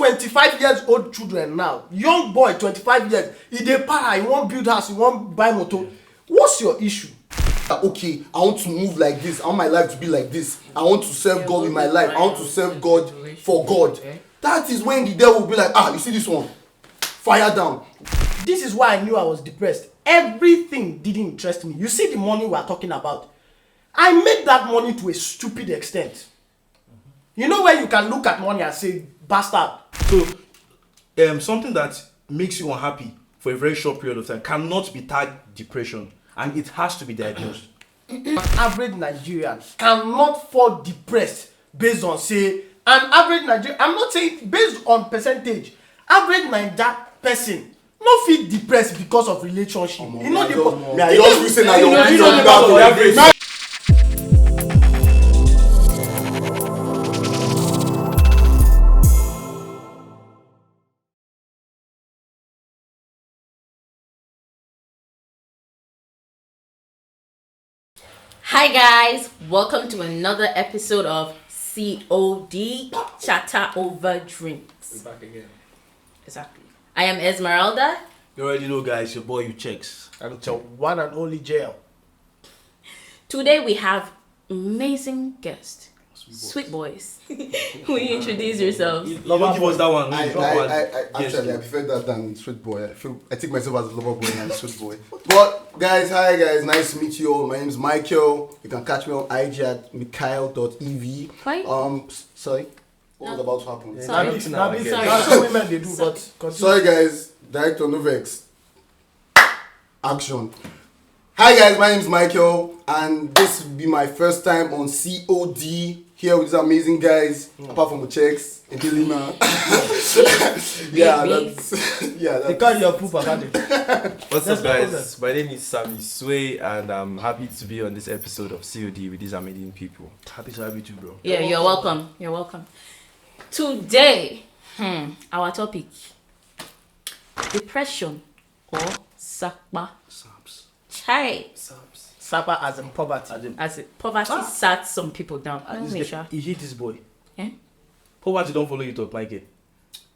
25 years old children now, young boy 25 years, he dey para, he wan build house, he wan buy motor. What's your issue? Okay, I want to move like this. I want my life to be like this. I want to serve God with my life. I want to serve God for God. That is when the devil will be like, you see this one? Fire down. This is why I knew I was depressed. Everything didn't interest me. You see the money we are talking about? I made that money to a stupid extent. You know where you can look at money and say, bastard. So, something that makes you unhappy for a very short period of time cannot be tagged depression, and it has to be diagnosed. An average Nigerian cannot fall depressed based on, say, an average Nigerian, I'm not saying based on percentage, average Nigerian person no feel depressed because of relationship. You know the Hi guys, welcome to another episode of COD Chatter Over Drinks. We're back again. Exactly. I am Esmeralda. You already know, guys, your boy, you checks. And it's your one and only jail. Today we have amazing guest, Sweet Boys. Will you introduce yourselves? You don't give us that one. I prefer that than Sweet Boy. I take myself as a lover boy and Sweet Boy. But guys, hi guys, nice to meet you all. My name is Michael. You can catch me on IG at mikhail.ev. Sorry. What was about to happen? That's what women they do, but continue. Sorry guys, Director Novex. Action. Hi guys, my name is Michael, and this will be my first time on COD here with these amazing guys, apart from the checks in Lima. They call you a pooper, can't they? What's up, guys? My name is Sammy Sway, and I'm happy to be on this episode of COD with these amazing people. Happy to have you too, bro. Yeah, you're welcome. You're welcome. Today, our topic: depression or Sapa. Saps. Chai. Saps. Sapa as in poverty. As it, poverty sat some people down. You hate this boy. Eh? Poverty don't follow you to apply it.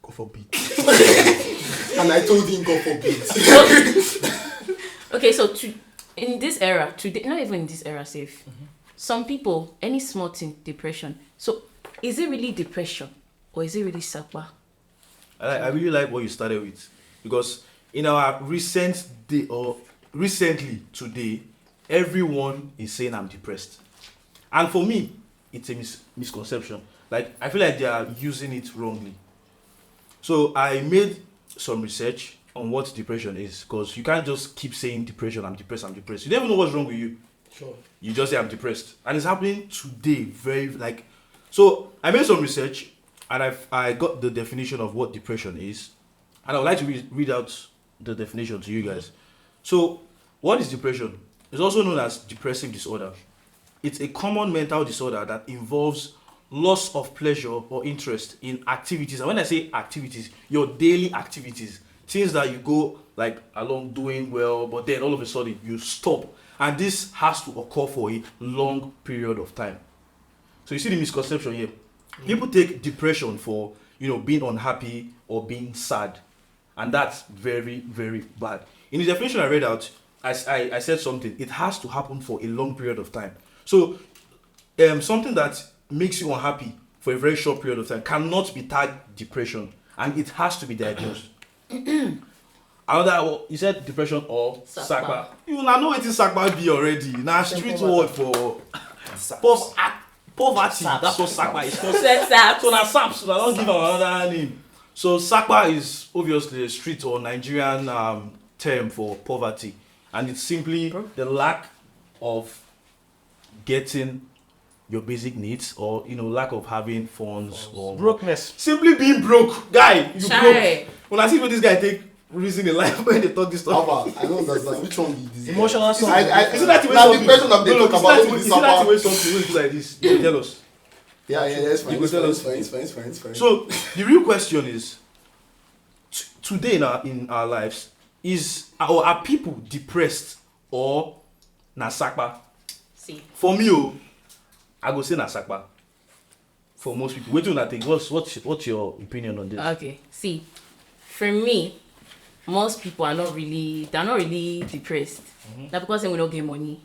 Go for beat. And I told him go for beat. Okay, so in this era, today, not even in this era, safe. Some people, any small thing, depression. So, is it really depression or is it really Sapa? I really like what you started with, because in our recently today, everyone is saying I'm depressed, and for me, it's a misconception. Like, I feel like they are using it wrongly. So I made some research on what depression is, because you can't just keep saying depression, I'm depressed. You don't even know what's wrong with you. Sure. You just say I'm depressed, and it's happening today. So I made some research, and I got the definition of what depression is, and I would like to read out the definition to you guys. So, what is depression? It's also known as depressive disorder. It's a common mental disorder that involves loss of pleasure or interest in activities. And when I say activities, your daily activities, things that you go like along doing well, but then all of a sudden you stop. And this has to occur for a long period of time. So you see the misconception here. People take depression for, being unhappy or being sad. And that's very, very bad. In the definition I read out, I said something. It has to happen for a long period of time. So something that makes you unhappy for a very short period of time cannot be tagged depression, and it has to be diagnosed. Another, you said depression or Sapa. You know what Sapa be already. Now street word for poverty. That's what Sapa is called. So now Saps, I don't give another name. So Sapa is obviously a street or Nigerian term for poverty, and it's simply the lack of getting your basic needs, or lack of having funds, or brokenness. Simply being broke, guy. You broke. When I see what this guy take reason in life when they talk this stuff. I don't understand which one is this. Emotional Isn't that the way the person that they talk about is that the way something will be like this? You tell us. Yeah, it's fine. It's fine. So the real question is, today in our lives, are people depressed or na Sapa? See. For me, I go say na Sapa. for most people. What do you think? What's your opinion on this? Okay, see, for me, most people are not really depressed. Not because they will not get money.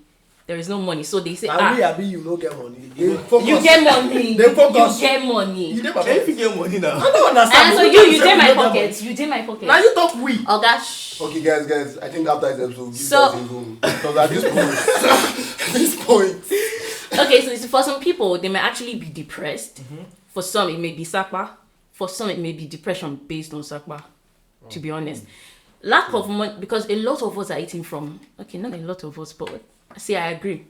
There is no money, so they say, you no get money. you get money. They focus. You get money. You dey my If you pocket. get money now. I don't understand. And so you take my pocket. You take my pocket. Now you talk we. Oh gosh. Okay, guys, I think after this episode, give So- guys a room. Because at this point, Okay, so for some people, they may actually be depressed. For some, it may be Sapa. For some, it may be depression based on Sapa, to be honest. Lack of money, because a lot of us are eating from, okay, not a lot of us, but see, I agree.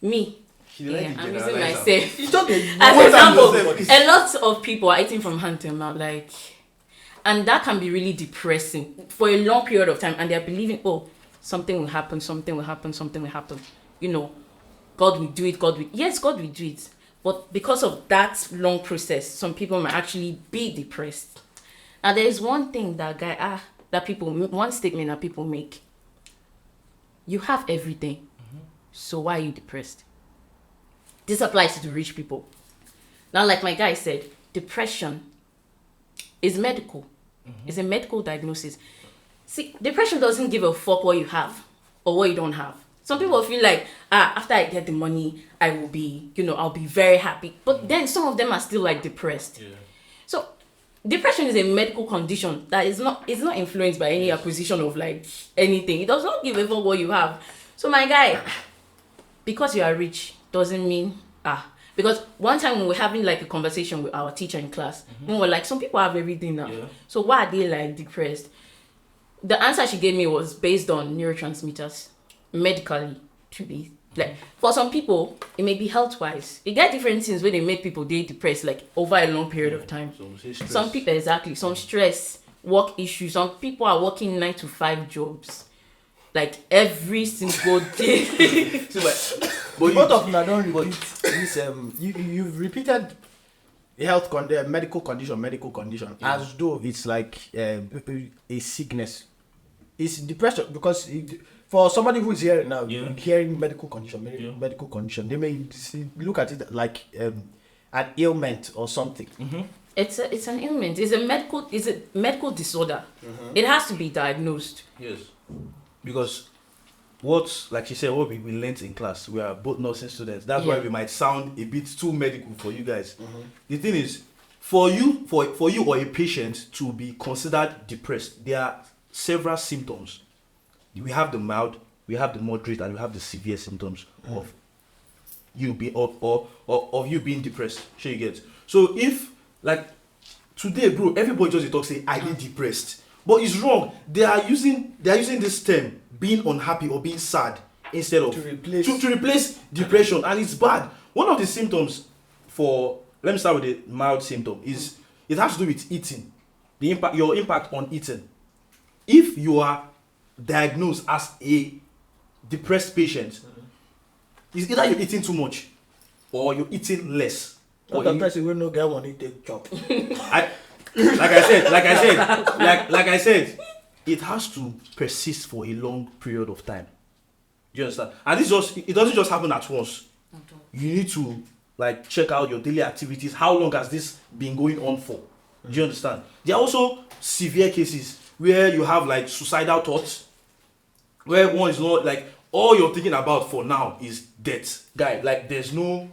Me, She like yeah, to I'm using generalize myself. It's okay. As What example, time does a lot of people are eating from hand to mouth, like, and that can be really depressing for a long period of time, and they're believing, oh, something will happen, something will happen, something will happen. You know, God will do it, yes, God will do it. But because of that long process, some people might actually be depressed. Now, there is one thing one statement that people make. You have everything, so why are you depressed? This applies to the rich people. Now, like my guy said, depression is medical. It's a medical diagnosis. See, depression doesn't give a fuck what you have or what you don't have. Some people feel like, after I get the money, I will be, I'll be very happy. But then some of them are still like depressed. Yeah. So depression is a medical condition that is not influenced by any acquisition of like anything. It does not give a fuck what you have. So my guy, because you are rich doesn't mean because one time we were having like a conversation with our teacher in class, we were like, some people have everything now. Yeah. So why are they like depressed? The answer she gave me was based on neurotransmitters, medically, to be like, for some people it may be health wise. You get different things where they make people they depressed like over a long period of time. So say stress. Some people, exactly, some stress, work issues. Some people are working 9 to 5 jobs, like every single day. See, but Both of them don't repeat this. You've repeated medical condition as though it's like a sickness. It's depression because for somebody who is here now, hearing medical condition, they may look at it like an ailment or something. It's an ailment. It's a medical disorder. It has to be diagnosed. Yes. Because like she said, what we learned in class, we are both nursing students. That's why we might sound a bit too medical for you guys. The thing is, for you or a patient to be considered depressed, there are several symptoms. We have the mild, we have the moderate, and we have the severe symptoms of you of you being depressed. Sure you get. So if like today, bro, everybody just talk say I be depressed, but it's wrong. They are using this term being unhappy or being sad instead of To replace depression, and it's bad. One of the symptoms let me start with the mild symptom is it has to do with eating. Your impact on eating. If you are diagnosed as a depressed patient, it's either you're eating too much or you're eating less. Or the person will not get money take chop. Like I said, it has to persist for a long period of time. Do you understand? And it doesn't just happen at once. You need to like check out your daily activities. How long has this been going on for? Do you understand? There are also severe cases where you have like suicidal thoughts, where one is not like all you're thinking about for now is death. Guy, like there's no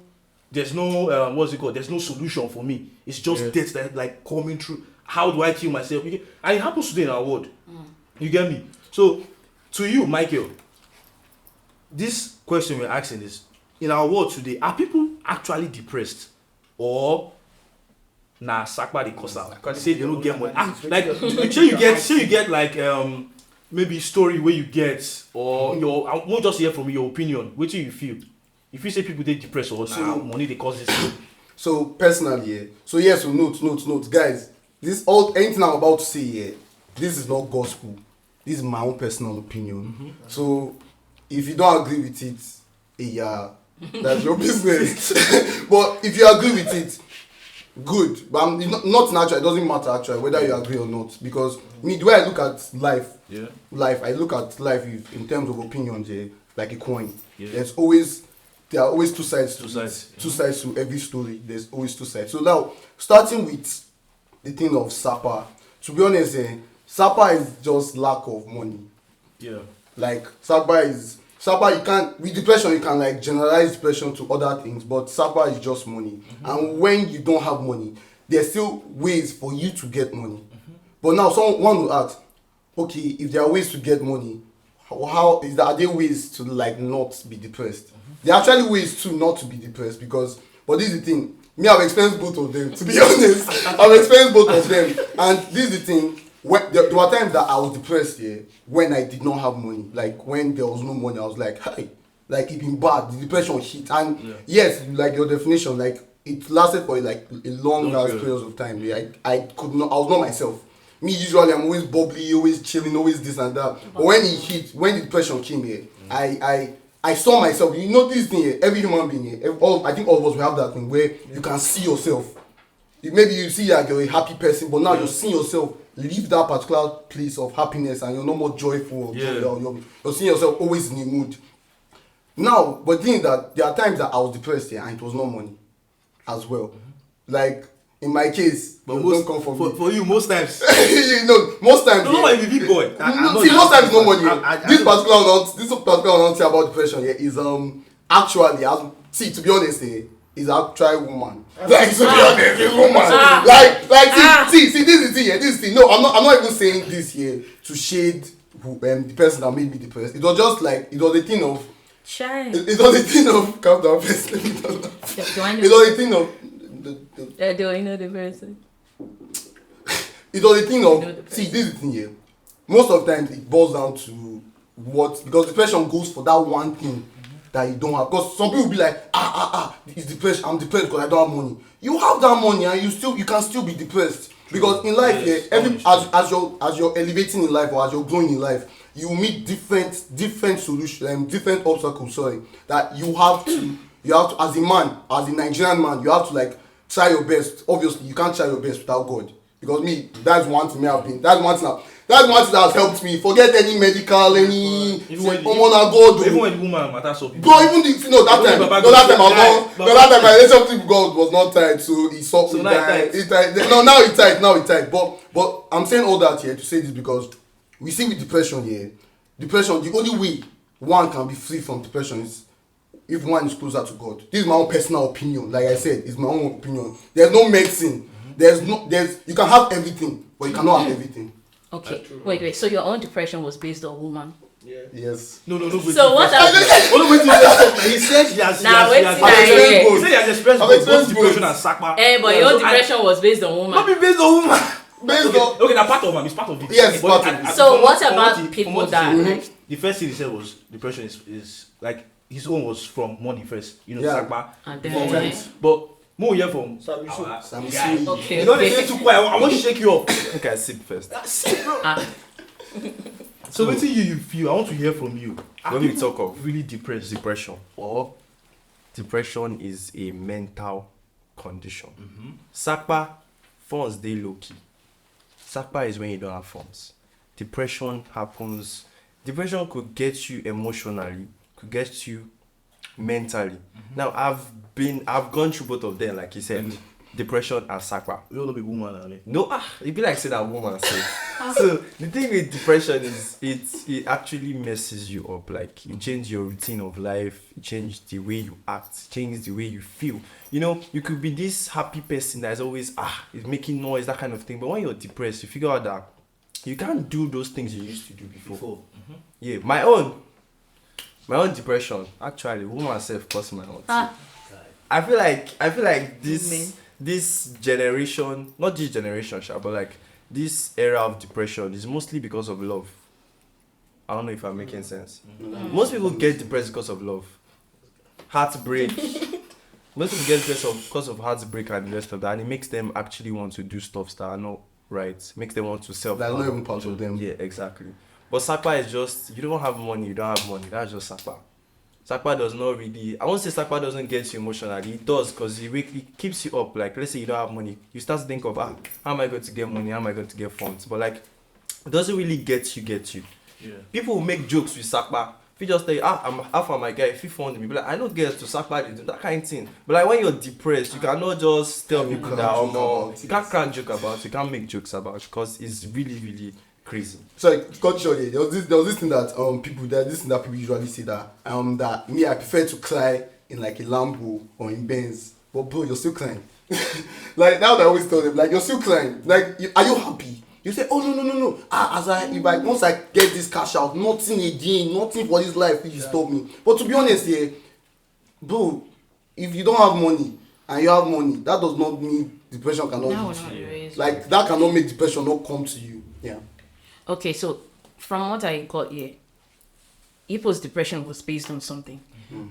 what's it called? There's no solution for me. It's just death that like coming through. How do I kill myself? And it happens today in our world. You get me? So to you, Michael, this question we're asking is, in our world today, are people actually depressed or Sakpa the cause out? Because they say they don't get money. Like sure you get like maybe story where you get or I won't just hear from your opinion. What do you feel? If you say people they depressed or money they cause this. So personally, so notes, guys. This anything I'm about to say here, this is not gospel. This is my own personal opinion. So if you don't agree with it, that's your business. But if you agree with it, good. But I'm not natural. It doesn't matter actually whether you agree or not, because me, the way I look at life, I look at life in terms of opinions, like a coin. There's always there are always two sides to Two sides, it. Two sides to every story. There's always two sides. So now, starting with the thing of Sapa, to be honest, Sapa is just lack of money. Yeah. Like Sapa, you can't, with depression you can like generalize depression to other things, but Sapa is just money. And when you don't have money, there's still ways for you to get money. But now someone will ask, okay, if there are ways to get money, are there ways to like not be depressed? There are actually ways to not to be depressed, because, but this is the thing, me, I've experienced both of them, to be honest. I've experienced both of them, and this is the thing, there were times that I was depressed when I did not have money. Like when there was no money, I was like, hey, like it been bad, the depression hit, and yes, like your definition, like it lasted for like a long last periods of time. I was not myself. Me, usually I'm always bubbly, always chilling, always this and that. But when it hit, when the depression came here, I saw myself. You know this thing here, every human being here, I think all of us will have that thing where you can see yourself. Maybe you see like you're a happy person, but now you're seeing yourself leave that particular place of happiness and you're no more joyful. You're seeing yourself always in the mood. Now, but the thing is that there are times that I was depressed here and it was not money as well. Like, in my case, but don't come for you, most times. Most times. No, you're a big boy. See, most times no money. This particular one say about depression here is actually, to be honest, is actually woman. Like, to be honest, it's woman. See, this is the thing. No, I'm not even saying this here to shade the person that made me depressed. It was just like, it was a thing of. It was a thing of. Calm down, first. Let me tell you. It was a thing of. Do I know the person? It was a thing of. See, this is the thing here. Most of the times it boils down to what, because depression goes for that one thing that you don't have. Because some people will be like, it's depression. I'm depressed because I don't have money. You have that money and you can still be depressed. Because in life, as you're elevating in life or as you're growing in life, you meet different solutions, different obstacles. That you have to as a man, as a Nigerian man, you have to like try your best. Obviously, you can't try your best without God. Because that's one thing that has helped me. Forget any medical, any God. Even when the woman matters so people. Bro, that time my relationship with God was not tight, so he stopped me. Now it's tight. But I'm saying all that here to say this because we see with depression here. Depression, the only way one can be free from depression is if one is closer to God. This is my own personal opinion. Like I said, it's my own opinion. There's no medicine. You can have everything, but you cannot have everything. Okay. Wait. So your own depression was based on woman? Yeah. Yes. No. So what he said he has expressed both depression and Sapa. But your own depression was based on woman. Not be based on woman. Okay, now part of him. It's part of it. Yes, part of it. So what about people that the first thing he said was depression is like his own was from money first. Sapa. And then but more here from Sam. okay. You know they say too quiet. I want to shake you up. Okay, I sip first. Sip, bro. So what do you feel? I want to hear from you. When we talk of really depressed. Depression is a mental condition. Sapa, funds they low key. Sapa is when you don't have funds. Depression happens. Depression could get you emotionally, could get you mentally. Now I've gone through both of them, like you said. Depression and Sapa. You don't be woman, Ali. No, it be like say that woman say. So the thing with depression is it actually messes you up. Like it changes your routine of life, it changes the way you act, changes the way you feel. You could be this happy person that's always is making noise, that kind of thing. But when you're depressed, you figure out that you can't do those things you used to do before. Yeah, my own depression, actually, woman self caused my own. I feel like this generation, not this generation, but like this era of depression is mostly because of love. I don't know if I'm making sense. Most people get depressed because of love, heartbreak. Most people get depressed because of heartbreak and the rest of that, and it makes them actually want to do stuff that are not right. Makes them want to self. That's not even part of them. Yeah, exactly. But Sapa is just, you don't have money, That's just Sapa. Sapa does not really, I won't say Sapa doesn't get you emotionally. It does, because it keeps you up. Like, let's say you don't have money, you start to think of, how am I going to get money? How am I going to get funds? But like, it doesn't really get you. Yeah. People will make jokes with Sapa. If you just tell you, I'm half of my guy, if you phone me, be like, I don't get to Sapa, they do that kind of thing. But like when you're depressed, you cannot just tell You people can't that, joke about you it. can't crack joke about it, you can't make jokes about it, because it's really, really crazy. Sorry, cut short here. There was this thing that people usually say that me, I prefer to cry in like a Lambo or in Benz. But bro, you're still crying. Like that's what I always tell them. Like you're still crying. Like are you happy? You say, oh no. Once I get this cash out, nothing again, nothing for this life will stop me. But to be honest here, bro, if you don't have money and you have money, that does not mean depression cannot No, hit not you. really. Like that cannot make depression not come to you. Yeah. Okay, so from what I got here, Ipo's depression was based on something.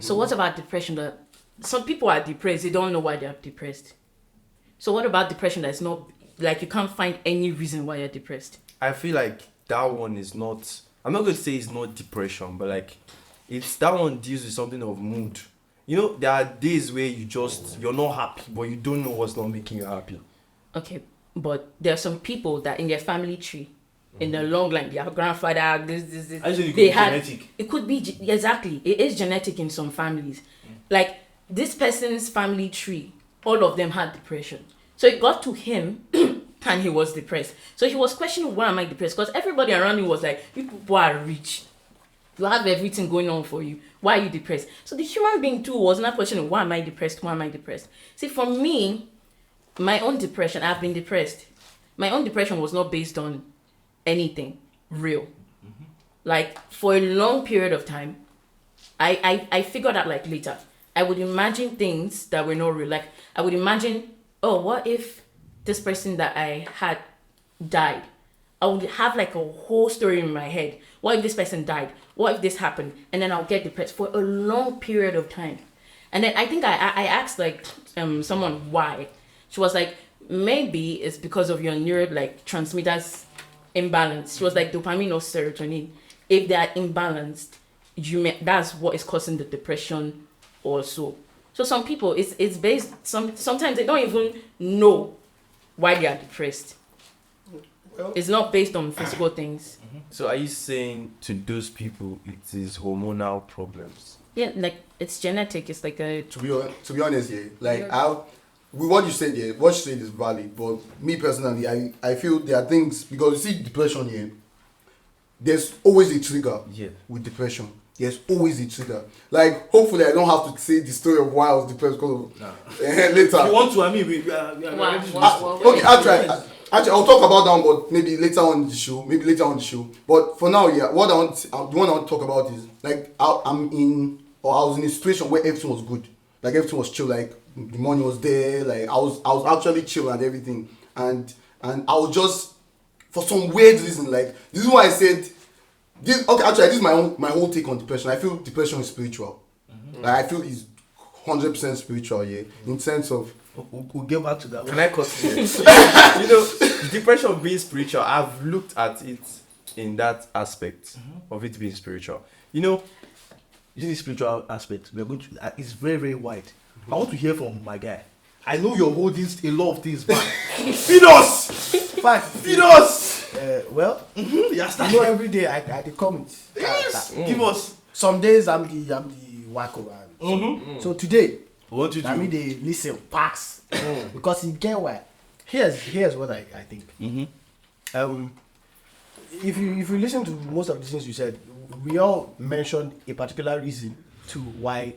So what about depression that some people are depressed, they don't know why they're depressed. So what about depression that's not, like you can't find any reason why you're depressed? I feel like that one is not, I'm not going to say it's not depression, but like it's that one deals with something of mood. You know, there are days where you're not happy, but you don't know what's not making you happy. Okay, but there are some people that in their family tree, in the long line, their grandfather, this, Actually, it could they be had, genetic. it could be, exactly, it is genetic in some families. Like this person's family tree, all of them had depression. So it got to him and he was depressed. So he was questioning, why am I depressed? Because everybody around him was like, you people are rich. You have everything going on for you. Why are you depressed? So the human being too was not questioning, why am I depressed? Why am I depressed? See, for me, my own depression, I've been depressed. My own depression was not based on anything real. Like for a long period of time, I figured out like later, I would imagine things that were not real. Like I would imagine, oh, what if this person that I had died? I would have like a whole story in my head. What if this person died? What if this happened? And then I'll get depressed for a long period of time. And then I think I asked like someone why. She was like, maybe it's because of your neurotransmitters imbalance. She was like dopamine or serotonin. If they are imbalanced, that's what is causing the depression also. So some people it's based sometimes they don't even know why they are depressed. Well, It's not based on physical things. So are you saying to those people it is hormonal problems? Yeah, like it's genetic. It's like a to be honest, yeah, like with what you said, yeah, what you said is valid. But me personally, I feel there are things because you see depression here. There's always a trigger with depression. There's always a trigger. Like hopefully I don't have to say the story of why I was depressed because later. If you want to, I mean, we are ready to do so. Okay, I'll try. Actually, I'll talk about that one, but maybe later on the show. But for now, yeah, the one I want to talk about is like I was in a situation where everything was good, like everything was chill, like the money was there, like I was actually chill and everything, and I was just for some weird reason, like this is why I said this. Okay, actually, this is my whole take on depression. I feel depression is spiritual. Like I feel it's 100% spiritual, yeah, in sense of. We'll get back to that. Can I cut you? You know, depression being spiritual, I've looked at it in that aspect of it being spiritual. You know, This is the spiritual aspect. We're going to. It's very, very wide. I want to hear from my guy. I know you're holding a lot of things back. Feed us. Fine. Feed us. Well, Yes, I that's know right. every day I comment. Yes. Give us. Some days I'm the wacko man. So today, What you I mean do? they listen packs because you get why. Here's what I think. If you listen to most of the things you said, we all mentioned a particular reason to why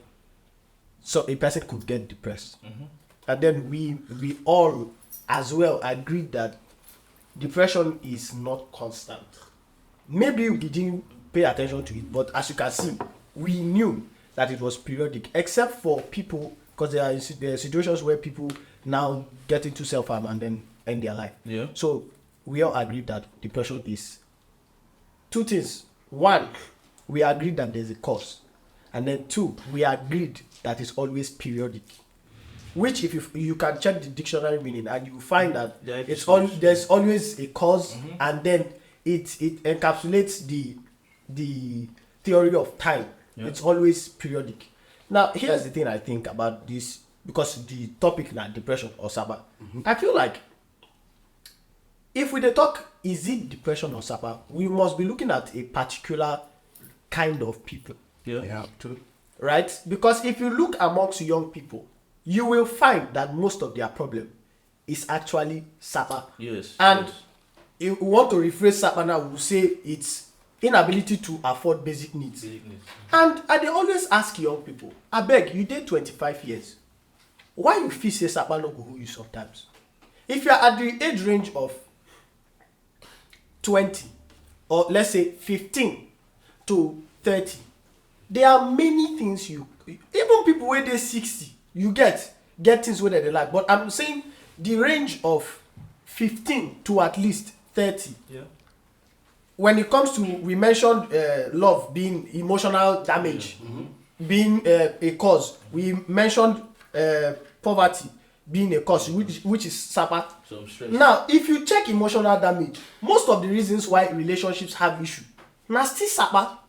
so a person could get depressed, and then we all as well agreed that depression is not constant. Maybe we didn't pay attention to it, but as you can see, we knew that it was periodic, except for people, because there are situations where people now get into self-harm and then end their life. Yeah. So we all agreed that depression is two things. One, we agreed that there's a cause, and then two, we agreed that it's always periodic. Which, if you can check the dictionary meaning, and you find that Yeah, there's always a cause, and then it encapsulates the theory of time. Yeah. It's always periodic. Now, here's the thing I think about this, because the topic now depression or Sapa. I feel like if we dey talk, is it depression or Sapa, we must be looking at a particular kind of people. Yeah. True. Right? Because if you look amongst young people, you will find that most of their problem is actually Sapa. Yes. And yes. if we want to rephrase Sapa now, we'll say it's inability to afford basic needs. And they always ask young people, I beg, you did 25 years. Why you feel say Sapa no go you sometimes? If you're at the age range of 20, or let's say 15 to 30, there are many things even people where they're 60, you get things where they like. But I'm saying the range of 15 to at least 30. Yeah. When it comes to, we mentioned love being emotional damage, being a cause. We mentioned poverty being a cause, which is Sapa. Some stress. Now, if you check emotional damage, most of the reasons why relationships have issue, now still Sapa.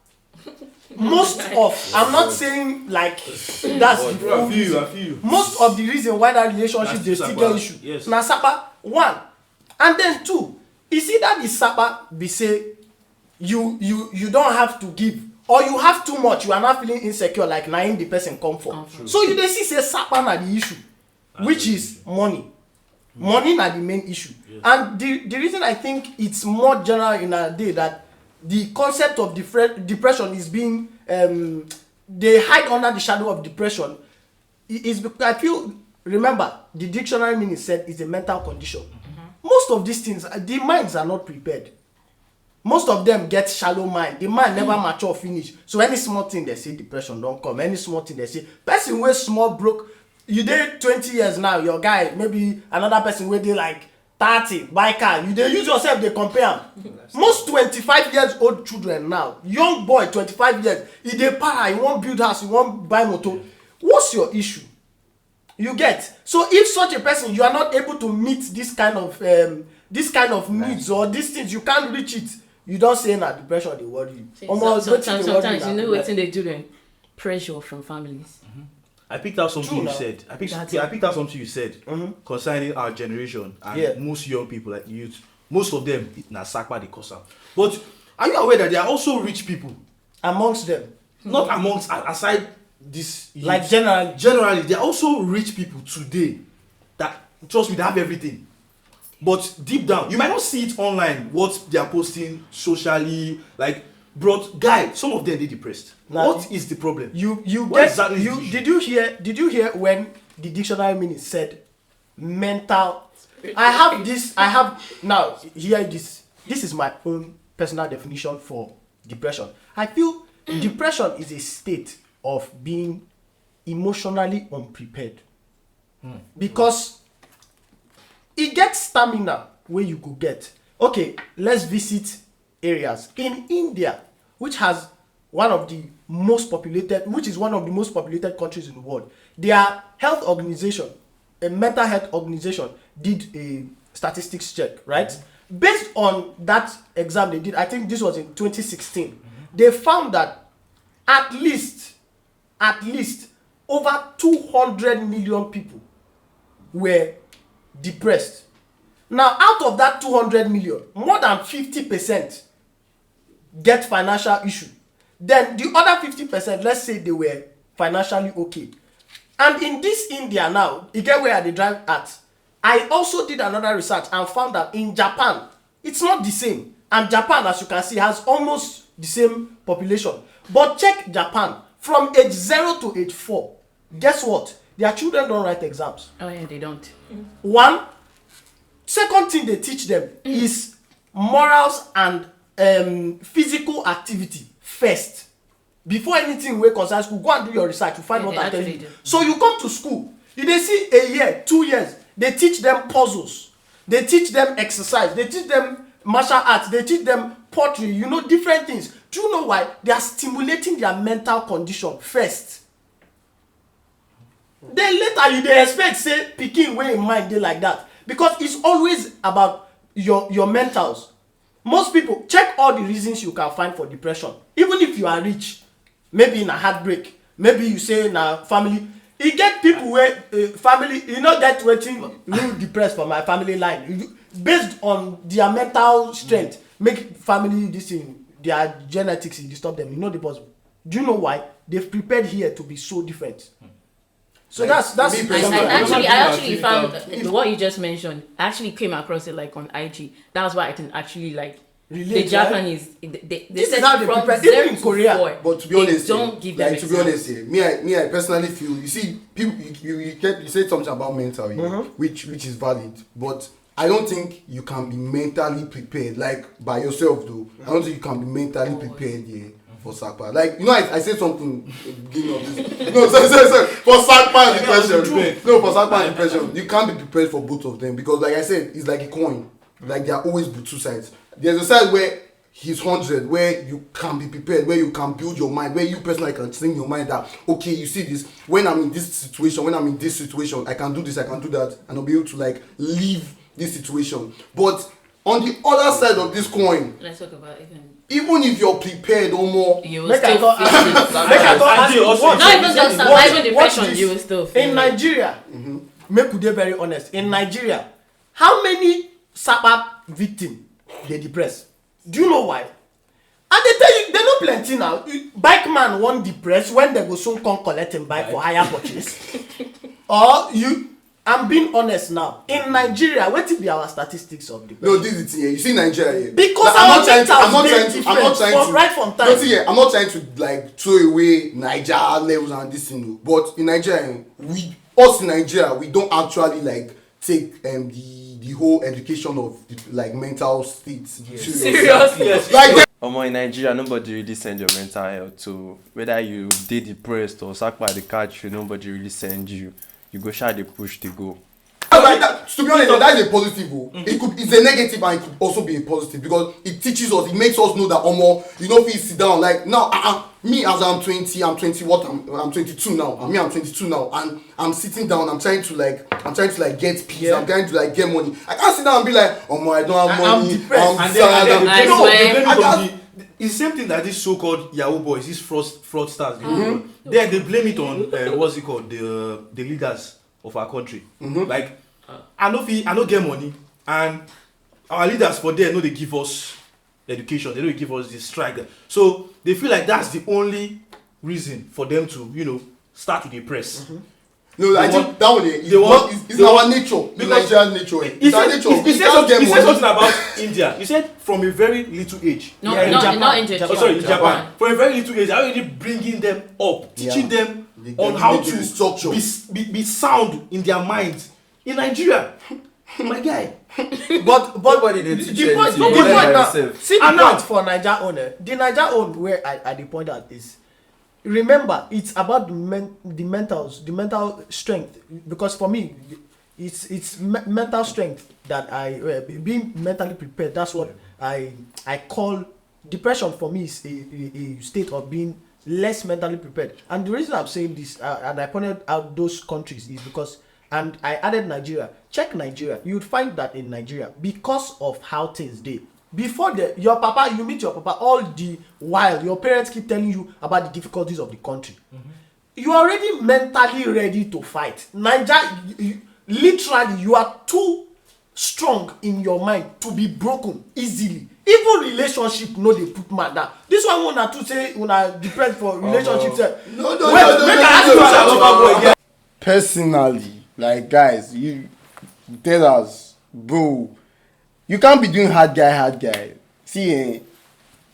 Most of, I'm not saying like that's the full reason. I feel you. Most of the reason why that relationship they still get issue. Yes. Now Sapa, one, and then two, is either the Sapa be say you don't have to give, or you have too much, you are not feeling insecure like naim the person come for. So you dey see say Sapa na the issue, which is money. Money na the main issue. Yes. And the reason I think it's more general in our day that the concept of depression is being they hide under the shadow of depression is because I feel, remember the dictionary meaning said it's a mental condition. Most of these things, the minds are not prepared. Most of them get shallow mind. The mind never mature finish. So any small thing they say depression don't come. Any small thing they say person wey small broke, you dey 20 years now, your guy maybe another person wey dey like 30 buy car, you dey use yourself dey compare am. Most 25 years old children now, young boy 25 years, he dey para, he wan build house, he wan buy motor. What's your issue? You get? So if such a person, you are not able to meet this kind of needs or these things, you can't reach it, you don't say na depression dey worry you. Sometimes you know wetin dey do them? Pressure from families. I picked out something you said. I picked out something you said concerning our generation and most young people, like youth. Most of them na Sapa they cause am. But are you aware that there are also rich people Amongst them, not amongst aside this youth. like generally. Generally, there are also rich people today that, trust me, they have everything. But deep down, you might not see it online, what they are posting socially, like, but guy, some of them they depressed. Now, what is the problem? Did you hear when the dictionary meaning said mental? I have now hear this. This is my own personal definition for depression. I feel depression is a state of being emotionally unprepared. Because it gets stamina where you could get. Okay, let's visit areas in India, which has one of the most populated countries in the world. Their health organization, a mental health organization, did a statistics check, right? Based on that exam they did, I think this was in 2016, they found that at least over 200 million people were depressed. Now, out of that 200 million, more than 50% get financial issue. Then the other 50%, let's say they were financially okay. And in this India now, you get where they drive at. I also did another research and found that in Japan, it's not the same. And Japan, as you can see, has almost the same population. But check Japan, from age 0 to age 4, guess what? Their children don't write exams. Oh yeah, they don't. One. Second thing they teach them is morals and physical activity first. Before anything wey concern school, go and do your research to find what I tell you. So you come to school, you dey see a year, 2 years, they teach them puzzles, they teach them exercise, they teach them martial arts, they teach them pottery, different things. Do you know why? They are stimulating their mental condition first. Then later you dey expect say pikin wey im mind dey like that, because it's always about your mentals. Most people, check all the reasons you can find for depression. Even if you are rich, maybe in a heartbreak, maybe you say na family. E get people where family, get wetin you depressed for my family line. Based on their mental strength, make family this thing their genetics is disturb them. You know the boss. Do you know why? They've prepared here to be so different. So Like, that's me the personally, I actually found If- what you just mentioned. I actually came across it like on IG. That's why I can actually like relate, the Japanese. They This is said how they from prepare. 0 Even in to Korea. 4, But to be they honest, don't give them like to be exams. honest, me I personally feel. You see, people, you said something about mental, which is valid, but I don't think you can be mentally prepared like by yourself though. I don't think you can be mentally prepared for Sapa. Like I said something at the beginning of this. No, sorry. For Sapa and depression. No, for Sapa and depression, you can't be prepared for both of them because, like I said, it's like a coin. Like there are always two sides. There's a side where he's 100, where you can be prepared, where you can build your mind, where you personally can think in your mind that, okay, you see this, when I'm in this situation, I can do this, I can do that, and I'll be able to like leave this situation. But on the other side of this coin, Let's talk about even if you're prepared or more, you will Make I still go feel ask it. make I go ask you, what- Not even just what- surviving what depression, is- you will still feel in it. Nigeria, make we dey very honest. In Nigeria, how many Sapa victim dey depressed? Do you know why? And they tell you, they no plenty now. Bike man wan depress when they go soon come collect him bike for higher purchase. Or I'm being honest now. In Nigeria, wetin be our statistics of depression? no, this is the thing here. You see Nigeria here. Because Like, our I'm not trying mentals to right from time. No, see here, I'm not trying to like throw away Nigeria levels and this thing, but in Nigeria, we don't actually like take the whole education of the, like mental state Seriously? Like In Nigeria, nobody really send your mental health to whether you dey depressed or sack by the catch you, nobody really send you. You go try the push to go. like that, to be honest, that's a positive. It's a negative and it could also be a positive because it teaches us, it makes us know that if you sit down like now, me as I'm 20, I'm 20 what I'm 22 now. I'm 22 now and I'm sitting down, I'm trying to get peace, I'm trying to like get money. I can't sit down and be like, I don't have money, I'm depressed. And sad, then I no, swear. they blame it I on it's the same thing that these so-called Yahoo boys, these fraudsters, then they blame it on what's it called, the leaders of our country. Like I no get money, and our leaders for there they give us education, they don't give us this strike. So they feel like that's the only reason for them to start to depress. No, I think that one is our nature. It's Nigerian nature. It's our nature. He said something about India. He said from a very little age. No, Yeah, in Japan. not in Japan. Sorry, in Japan. From a very little age, I already bringing them up, teaching them on how to structure. be sound in their minds. In Nigeria, my guy. But Nobody dey teach you the point anything. the You learn point by now, yourself. see the And now- point for Naija owner. The Naija own where I the point out is, remember it's about the mental strength, because for me it's mental strength that I being mentally prepared. That's what I call depression. For me is a state of being less mentally prepared. And the reason I'm saying this and I pointed out those countries is because, and I added Nigeria. Check Nigeria. You would find that in Nigeria, because of how things dey, before you meet your papa, all the while your parents keep telling you about the difficulties of the country. You are already mentally ready to fight. Literally, you are too strong in your mind to be broken easily. Even relationship no dey put man down. This one una too say una depressed for relationship sef. No, Wait, make I ask you a question. Personally, like guys, you tell us, bro, you can't be doing hard guy. See,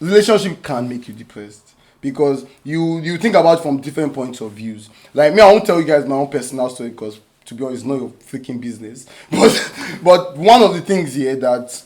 relationship can make you depressed because you think about it from different points of views. Like me, I won't tell you guys my own personal story because, to be honest, it's not your freaking business. But one of the things here that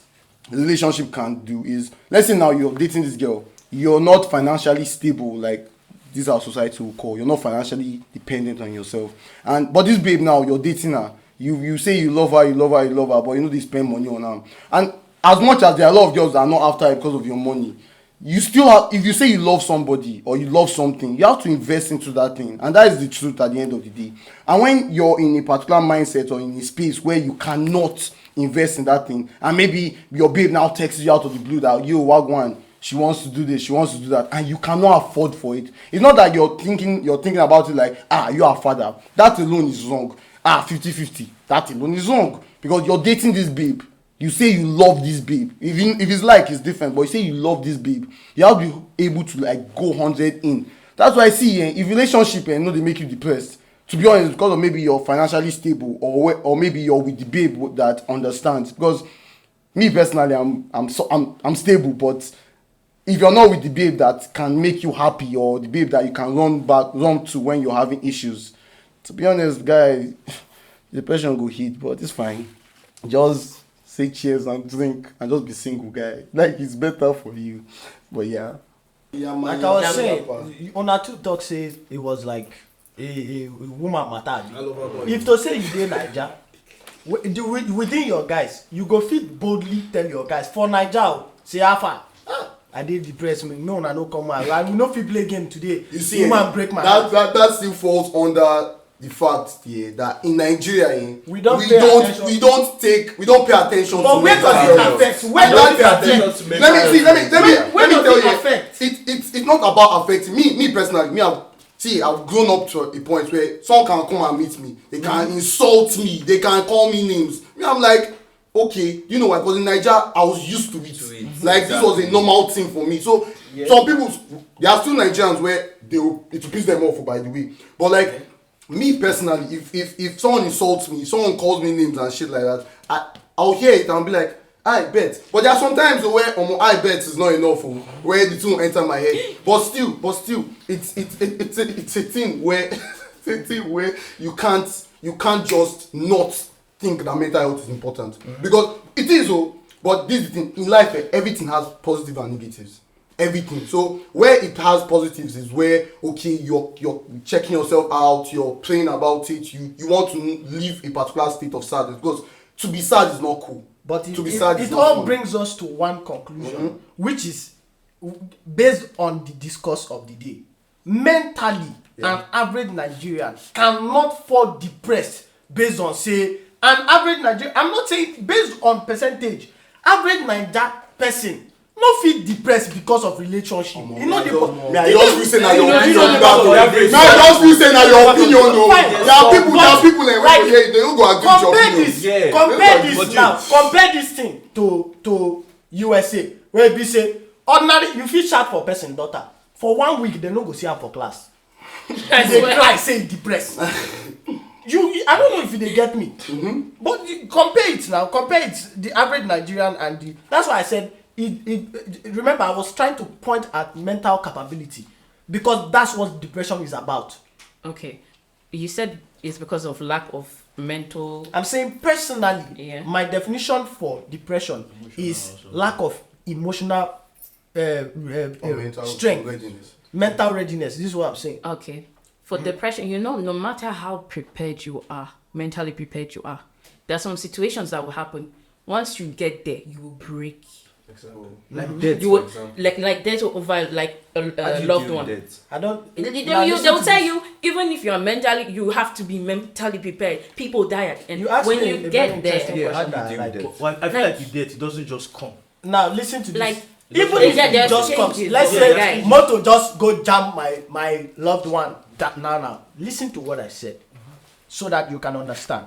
relationship can do is, let's say now you're dating this girl, you're not financially stable, like this is our society will call, you're not financially dependent on yourself, but this babe now, you're dating her, you say you love her, but they spend money on her. And as much as there are a lot of girls that are not after her because of your money, you still have, if you say you love somebody or you love something, you have to invest into that thing, and that is the truth at the end of the day. And when you're in a particular mindset or in a space where you cannot invest in that thing, and maybe your babe now texts you out of the blue that Wagwan, she wants to do this, she wants to do that, and you cannot afford for it. It's not that you're thinking about it like, you are father. That alone is wrong. 50-50. That alone is wrong. Because you're dating this babe. you say you love this babe. If it's like it's different, but you say you love this babe, you have to be able to like go 100 in. That's why I see if relationship and they make you depressed. To be honest, because of maybe you're financially stable or maybe you're with the babe that understands. Because me personally, I'm stable, but if you're not with the babe that can make you happy or the babe that you can run to when you're having issues, to be honest, guy, depression go hit, but it's fine. Just say cheers and drink and just be single, guy. Like it's better for you. But yeah. Yeah, man. Like I was saying, on two talk says it was like a woman matter. If to say you dey Naija, within your guys, you go fit boldly tell your guys for Naija, say how far. I did depressed me. No, no come out. I will not fit play game today. You see, woman break my heart. That still falls under the fact that in Nigeria we don't pay attention but to where does it affect? Where does it affect? Let me tell you, affect? It's not about affecting me personally. I've grown up to a point where someone can come and meet me, they can insult me, they can call me names. I'm like, okay, you know what? Because in Nigeria, I was used to it. Like this was a normal thing for me. So some people, there are still Nigerians where it will piss them off, by the way. But like me personally, if someone insults me, if someone calls me names and shit like that, I'll hear it and I'll be like, I bet. But there are some times where I bet is not enough, where the two enter my head. But still, it's a thing where you can't just not think that mental health is important. Because it is, but this is the thing in life, everything has positive and negatives. Everything. So where it has positives is where you're checking yourself out, you're praying about it, you want to live a particular state of sadness, because to be sad is not cool. But it all brings us to one conclusion, which is based on the discourse of the day. Mentally, an average Nigerian cannot fall depressed based on say an average Nigerian. I'm not saying based on percentage. Average Nigerian person no fit depressed because of relationship. You know just you say na your opinion. Just you say na your opinion. There are people like they don't go agree with your opinion. Compare this thing to USA, where we say ordinary you fit shout for person daughter for 1 week, they no go see her for class. They cry say depressed. I don't know if they get me, but compare it the average Nigerian and that's why I said. Remember, I was trying to point at mental capability because that's what depression is about. Okay, you said it's because of lack of mental. I'm saying personally, my definition for depression is lack of emotional strength, mental readiness. This is what I'm saying. Okay, for depression, no matter how prepared you are, mentally prepared you are, there are some situations that will happen. Once you get there, you will break. Like death, you would like death over like a loved one. I don't. They will tell you even if you are mentally, you have to be mentally prepared. People die, and when you get there, I feel like the death it doesn't just come. Now listen to this. Like even if it just comes, let's say Moto just go jam my loved one. Now listen to what I said, so that you can understand.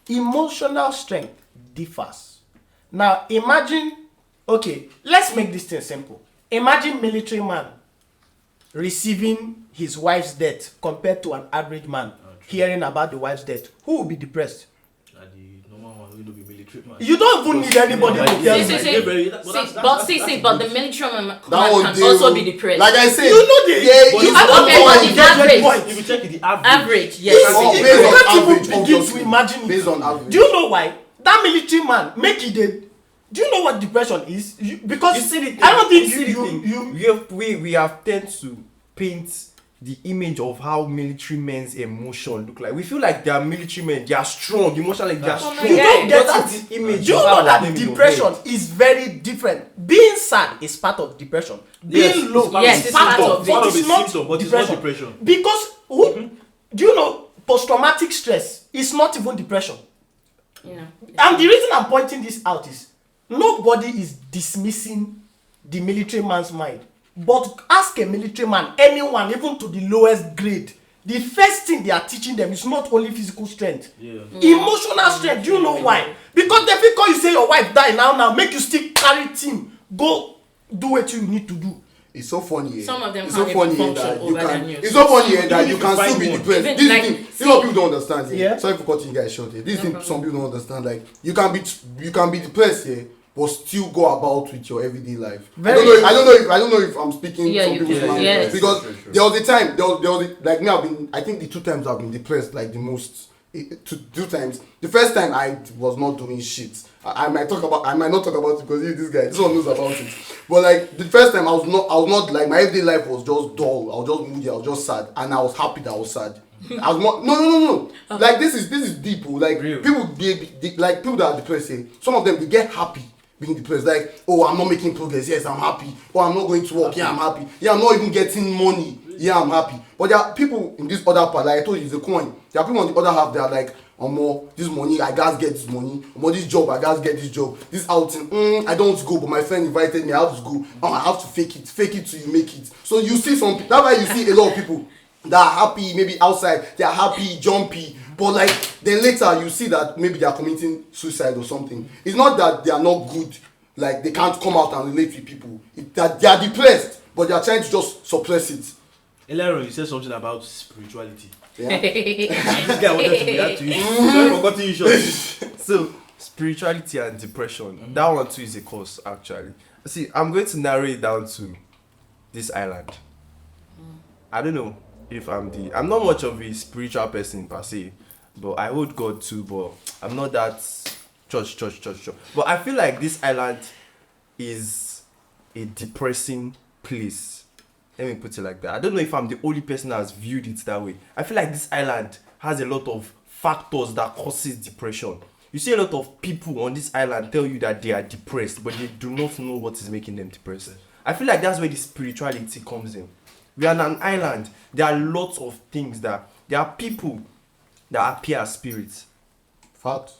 Emotional strength differs. Now imagine. Okay, let's make this thing simple. Imagine military man receiving his wife's death compared to an average man hearing about the wife's death. Who will be depressed? The normal one will be military man. You don't even need anybody to tell you. But the military man can also be depressed. Like I said, if you check the average, yes. You can't even begin to imagine it. Based on average. Do you know why? That military man make it do you know what depression is? Because you see the I don't think we have tend to paint the image of how military men's emotion look like. We feel like they are military men, they are strong, emotionally they are strong. You don't get that image. Do you know that depression is very different? Being sad is part of depression. Being low is part of it. It's not depression. Because do you know post-traumatic stress is not even depression. Yeah. And the reason I'm pointing this out is nobody is dismissing the military man's mind. But ask a military man, anyone, even to the lowest grade, the first thing they are teaching them is not only physical strength, Yeah. emotional strength. Do you know why? Because they feel you say your wife die now, make you still carry team, go do what you need to do. It's so funny. Some of them it's can't so funny even that function you over can. their news. It's so funny that Even you if can you still find be one. depressed. Even This like, thing, you know, people don't understand. Yeah. Yeah. Sorry for cutting you guys short. Here. This No thing, problem. some people don't understand. Like you can be depressed here, but still go about with your everyday life. Very I don't know if I'm speaking Yeah, some you people's can. mind Yes. because True, true. there was a time like me. I think the 2 times I've been depressed like the most. 2 times. The first time I was not doing shit. I might not talk about it because this one knows about it. But like the first time I was not like my everyday life was just dull. I was just moody. I was just sad, and I was happy that I was sad. I was not, no. Like this is deep. Like Real. people like people that are depressed. Some of them they get happy being depressed. Like, oh, I'm not making progress. Yes, I'm happy. Oh, I'm not going to work. Yeah, I'm happy. Yeah, I'm not even getting money. Yeah, I'm happy. But there are people in this other part, like I told you, it's a coin. There are people on the other half that are like, more this money, I gotta get this money. More this job, I gotta get this job. This outing, I don't want to go, but my friend invited me. I have to go. I have to fake it till you make it. So you see some. That's why you see a lot of people that are happy, maybe outside. They are happy, jumpy. But like then later you see that maybe they are committing suicide or something. It's not that they are not good. Like they can't come out and relate with people. That they are depressed, but they are trying to just suppress it. Earlier you said something about spirituality. Yeah. This guy wanted to react to you. Sorry for cutting you short. So spirituality and depression, that one too is a cause actually. See, I'm going to narrow it down to this island. I don't know if I'm not much of a spiritual person per se, but I hold God too, but I'm not that church. But I feel like this island is a depressing place. Let me put it like that. I don't know if I'm the only person that has viewed it that way. I feel like this island has a lot of factors that causes depression. You see a lot of people on this island tell you that they are depressed, but they do not know what is making them depressed. I feel like that's where the spirituality comes in. We are on an island. There are lots of things there are people that appear as spirits. Fact.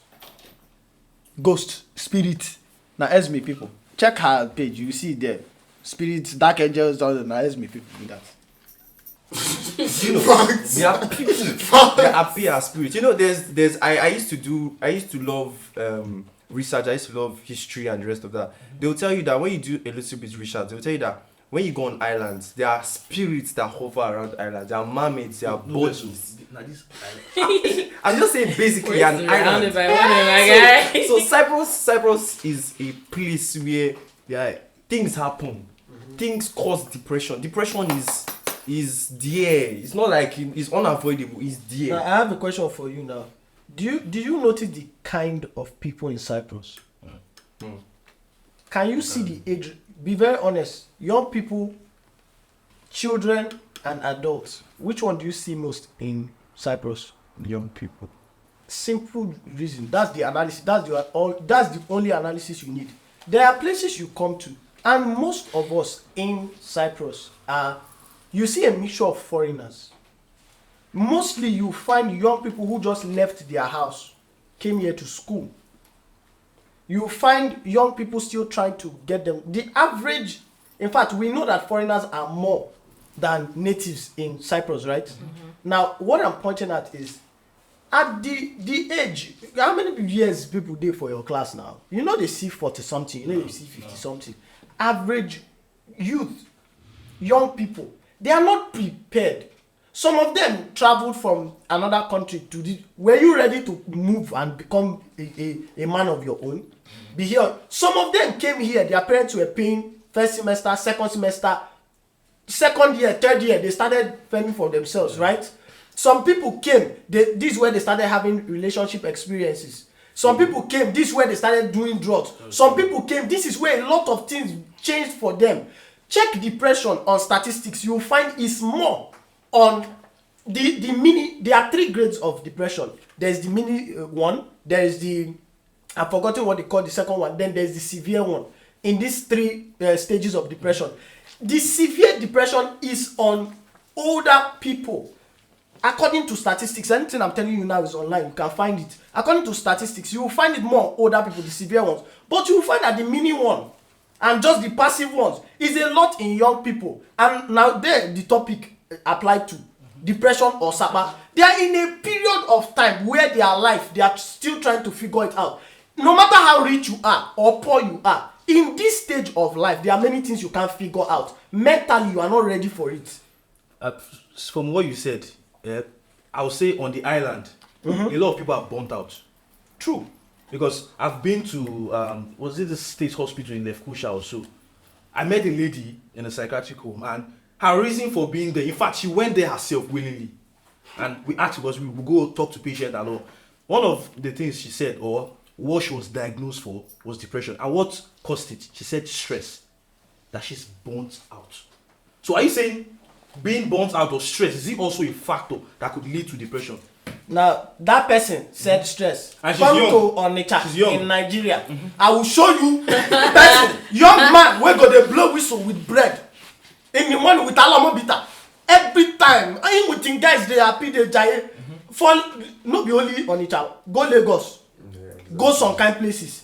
Ghost, spirit. Now, Esme people, check her page. You see there, spirits, dark angels. Now, Esme people do that. You know, there are people that appear as spirits. You know, I used to love research. I used to love history and the rest of that. They will tell you that when you do a little bit research, they will tell you that when you go on islands, there are spirits that hover around islands. There are mermaids. There are bodies. I'm just saying basically an island. So Cyprus is a place where things happen. Things cause depression. Depression is there. It's not like it's unavoidable. It's there. Now, I have a question for you now. Do you notice the kind of people in Cyprus? Can you see the age? Be very honest. Young people, children, and adults. Which one do you see most in Cyprus? Young people. Simple reason. That's the analysis. That's the only analysis you need. There are places you come to, and most of us in Cyprus are. You see a mixture of foreigners. Mostly you find young people who just left their house, came here to school. You find young people still trying to get them. The average, in fact, we know that foreigners are more than natives in Cyprus, right? Now, what I'm pointing at is, at the age, how many years people do for your class now? You know they see 40-something, you know they see 50-something. Average youth, young people, they are not prepared. Some of them traveled from another country to this. Were you ready to move and become a man of your own? Be here. Some of them came here, their parents were paying first semester, second semester, second year, third year, they started fending for themselves, right? Some people came, this is where they started having relationship experiences. Some people came, this is where they started doing drugs. Some people came, this is where a lot of things changed for them. Check depression on statistics, you'll find it's more on the mini. There are 3 grades of depression. There's the mini one, there is the, I've forgotten what they call the second one, then there's the severe one. In these 3 stages of depression, the severe depression is on older people. According to statistics, anything I'm telling you now is online, you can find it. According to statistics, you will find it more on older people, the severe ones. But you will find that the mini one and just the passive ones is a lot in young people. And now there, the topic applied to. depression or Sapa, they are in a period of time where their life, they are still trying to figure it out. No matter how rich you are or poor you are, in this stage of life, there are many things you can't figure out. Mentally, you are not ready for it. From what you said, I would say on the island, a lot of people are burnt out. True. Because I've been to, was it the state hospital in Lefkusha or so? I met a lady in a psychiatric home, and her reason for being there, in fact, she went there herself willingly. And we asked, because we would go talk to patients and all. One of the things she said, or what she was diagnosed for, was depression. And what caused it? She said stress. That she's burnt out. So are you saying being burnt out or stress, is it also a factor that could lead to depression? Now, that person said stress. And she's Come young. to Onitsha She's young. in Nigeria. I will show you person, young man, wey go dey blow whistle with bread. In the morning with alamo bitter. Every time, him with him guys, they happy, they jaye. For no be only Onitsha, go Lagos. Go some kind places.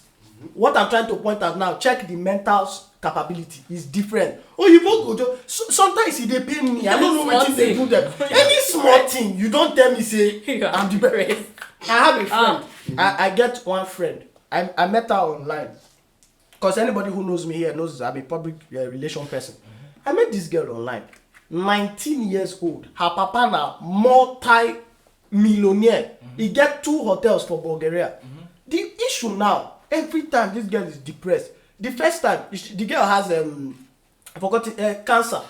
What I'm trying to point out now, check the mental capability is different. Oh, you go sometimes they pay me. I don't know what they do them. Any small thing, you don't tell me say I'm depressed. I have a friend. I get one friend. I met her online. Because anybody who knows me here knows I'm a public relation person. I met this girl online. 19 years old. Her papa now multi-millionaire. He get 2 hotels for Bulgaria. The issue now, every time this girl is depressed, the first time the girl has I forgot it, cancer.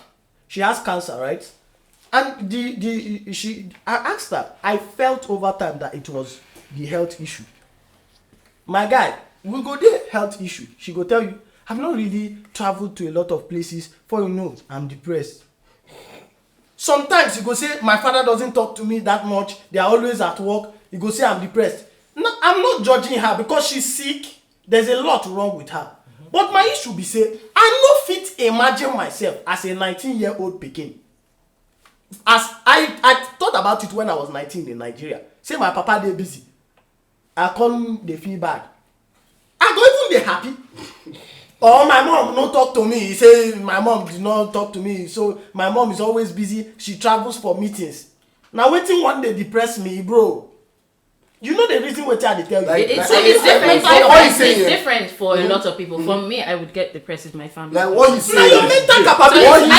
She has cancer, right? And I asked her. I felt over time that it was the health issue. My guy, we go there health issue. She go tell you, I've not really traveled to a lot of places. For you know, I'm depressed. Sometimes you go say my father doesn't talk to me that much. They are always at work. You go say I'm depressed. No, I'm not judging her because she's sick. There's a lot wrong with her. But my issue be say, I no fit imagine myself as a 19-year-old pikin. As I thought about it when I was 19 in Nigeria. Say my papa dey busy. I come dey feel bad. I go even dey happy. Or my mom no talk to me. He say my mom did not talk to me. So my mom is always busy. She travels for meetings. Now wetin one day depress me, bro. You know the reason what I tell you. It's different. It's different for a lot of people. For me, I would get depressed with my family. Like what you say. Now your mental capability.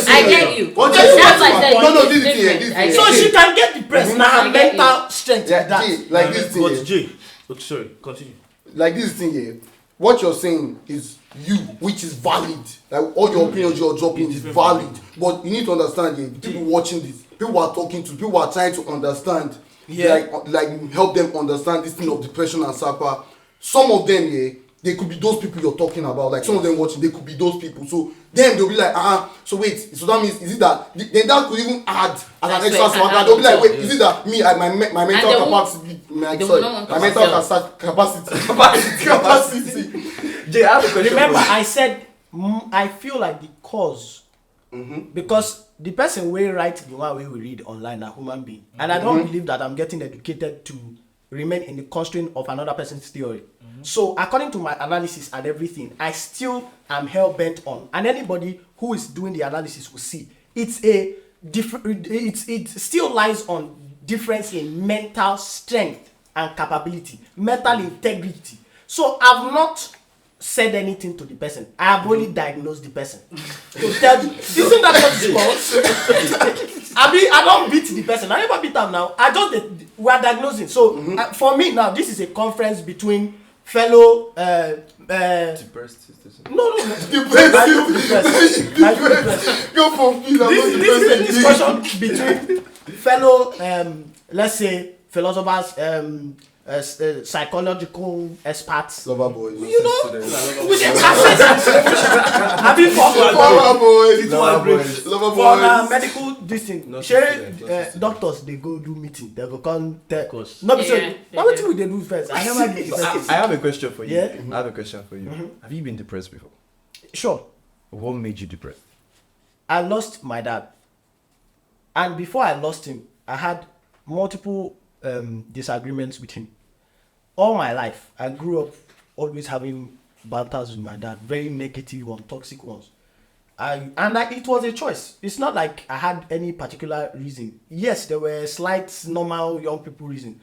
I get you. What That's you why I say. said No, it's this is different. it. I get So you. she can get depressed. Now her I get mental strength Yeah, is that. Jay, like this thing. But here. Jay, sorry, continue. Like this thing here. What you're saying is you, which is valid. Like all your opinions you're dropping is valid. But you need to understand, yeah, people watching this, people are talking to, people are trying to understand. Yeah. Like help them understand this thing of depression and Sapa. Some of them, yeah, they could be those people you're talking about. Like some of them watching, they could be those people. So then they'll be like, so wait, so that means is it that then that could even add as an That's extra right, smart. and They'll be like, add wait, on is it that me, my mental they won't- capacity, they sorry, will not my want to mental sell. capacity. Jay, I have a question. Remember, for you. I said I feel like the cause because the person wey write the one wey we read online na human being, and I don't believe that I'm getting educated to remain in the constraint of another person's theory. So according to my analysis and everything, I still am hell bent on, and anybody who is doing the analysis will see it's a different. It still lies on difference in mental strength and capability, mental integrity. So I've not said anything to the person. I have only diagnosed the person. To tell you, isn't that what it's called? I don't beat the person. I never beat him now. We are diagnosing. So for me now, this is a conference between fellow. Depressed sisters. No. Depressed. Go for me. This is a discussion between fellow, let's say, philosophers, psychological experts. Lover boys. You know, with the access. Having Lover boys. Lover boys. Lover for boys. medical this thing. Not Shey, student, not student. doctors they go do meeting. They go come tell. Of course. No, be Yeah, so. they Now do. what we they do first? I never get the first. I have a question for you. Yeah? I have a question for you. Have you been depressed before? Sure. What made you depressed? I lost my dad, and before I lost him, I had multiple disagreements with him. All my life, I grew up always having banters with my dad, very negative ones, toxic ones. It was a choice. It's not like I had any particular reason. Yes, there were slight normal young people reason,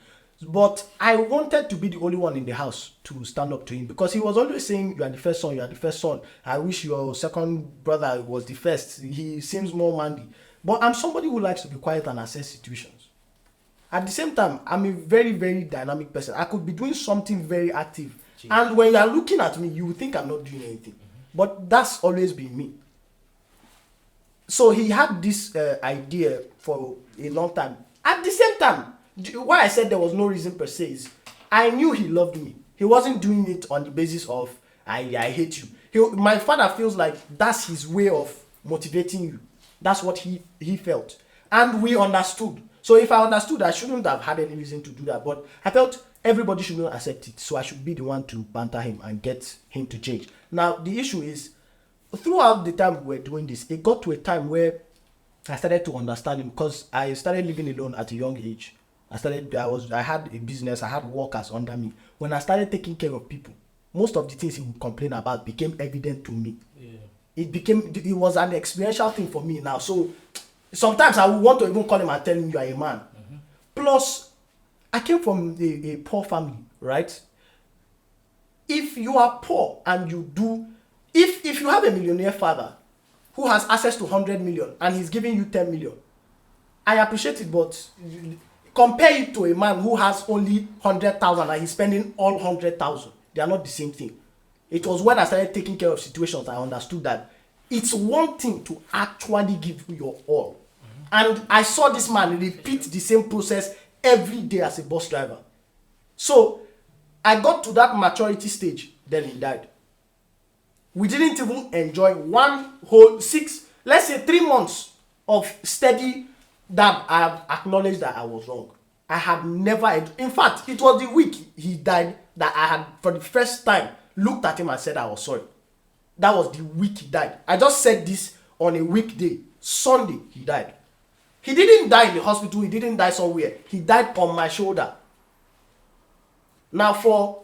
but I wanted to be the only one in the house to stand up to him because he was always saying, "You are the first son. You are the first son. I wish your second brother was the first. He seems more manly." But I'm somebody who likes to be quiet and assess situations. At the same time, I'm a very, very dynamic person. I could be doing something very active, and when you are looking at me, you would think I'm not doing anything. But that's always been me. So he had this idea for a long time. At the same time, why I said there was no reason per se is I knew he loved me. He wasn't doing it on the basis of I hate you. My father feels like that's his way of motivating you. That's what he felt. And we understood. So if I understood, I shouldn't have had any reason to do that. But I felt everybody should not accept it. So I should be the one to banter him and get him to change. Now, the issue is, throughout the time we were doing this, it got to a time where I started to understand him because I started living alone at a young age. I had a business, I had workers under me. When I started taking care of people, most of the things he would complain about became evident to me. Yeah. It was an experiential thing for me now. So sometimes I would want to even call him and tell him you are a man. Mm-hmm. Plus, I came from a poor family, right? If you are poor and you do, if you have a millionaire father who has access to 100 million and he's giving you 10 million, I appreciate it, but compare it to a man who has only 100,000 and he's spending all 100,000. They are not the same thing. It was when I started taking care of situations I understood that it's one thing to actually give your all. Mm-hmm. And I saw this man repeat the same process every day as a bus driver. So I got to that maturity stage, then he died. We didn't even enjoy one whole 3 months of steady that I have acknowledged that I was wrong. I had never, in fact, it was the week he died that I had, for the first time, looked at him and said I was sorry. That was the week he died. I just said this on a weekday. Sunday, he died. He didn't die in the hospital. He didn't die somewhere. He died on my shoulder. Now, throughout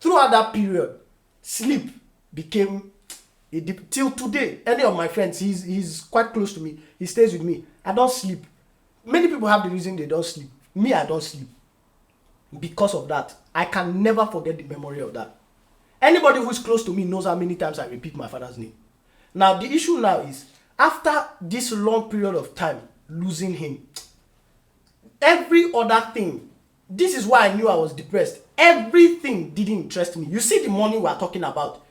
that period, sleep became till today. Any of my friends, he's quite close to me. He stays with me. I don't sleep. Many people have the reason they don't sleep. Me, I don't sleep. Because of that, I can never forget the memory of that. Anybody who is close to me knows how many times I repeat my father's name. Now, the issue now is, after this long period of time losing him, every other thing, this is why I knew I was depressed. Everything didn't interest me. You see the money we are talking about.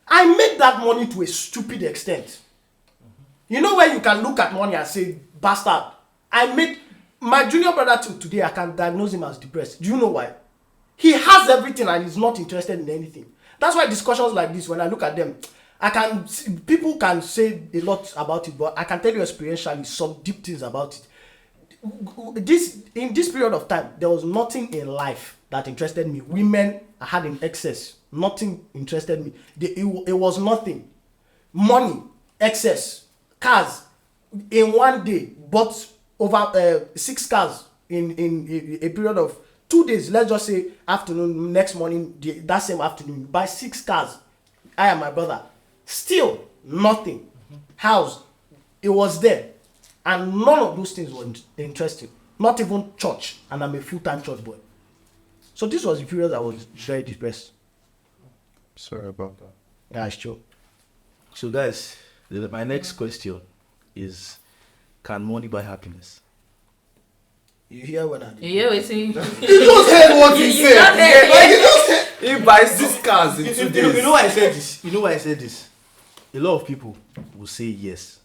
I made that money to a stupid extent. Mm-hmm. You know where you can look at money and say, bastard. I made my junior brother till today, I can diagnose him as depressed. Do you know why? He has everything and he's not interested in anything. That's why discussions like this, when I look at them, people can say a lot about it, but I can tell you experientially some deep things about it. In this period of time, there was nothing in life that interested me. Women I had in excess. Nothing interested me. It was nothing. Money, excess, cars. In one day, bought over 6 cars in a period of 2 days. Let's just say afternoon, next morning, that same afternoon, buy 6 cars. I and my brother. Still nothing. House, it was there. And none of those things were interesting. Not even church. And I'm a full-time church boy. So this was the period I was very depressed. Sorry about that. Yeah, it's true. So guys, my next question is, can money buy happiness? You hear what I did? You hear what he You just heard what he said. Like, you just heard. He buys 6 cars in 2 days. You know why I said this? You know why I said this? A lot of people will say yes.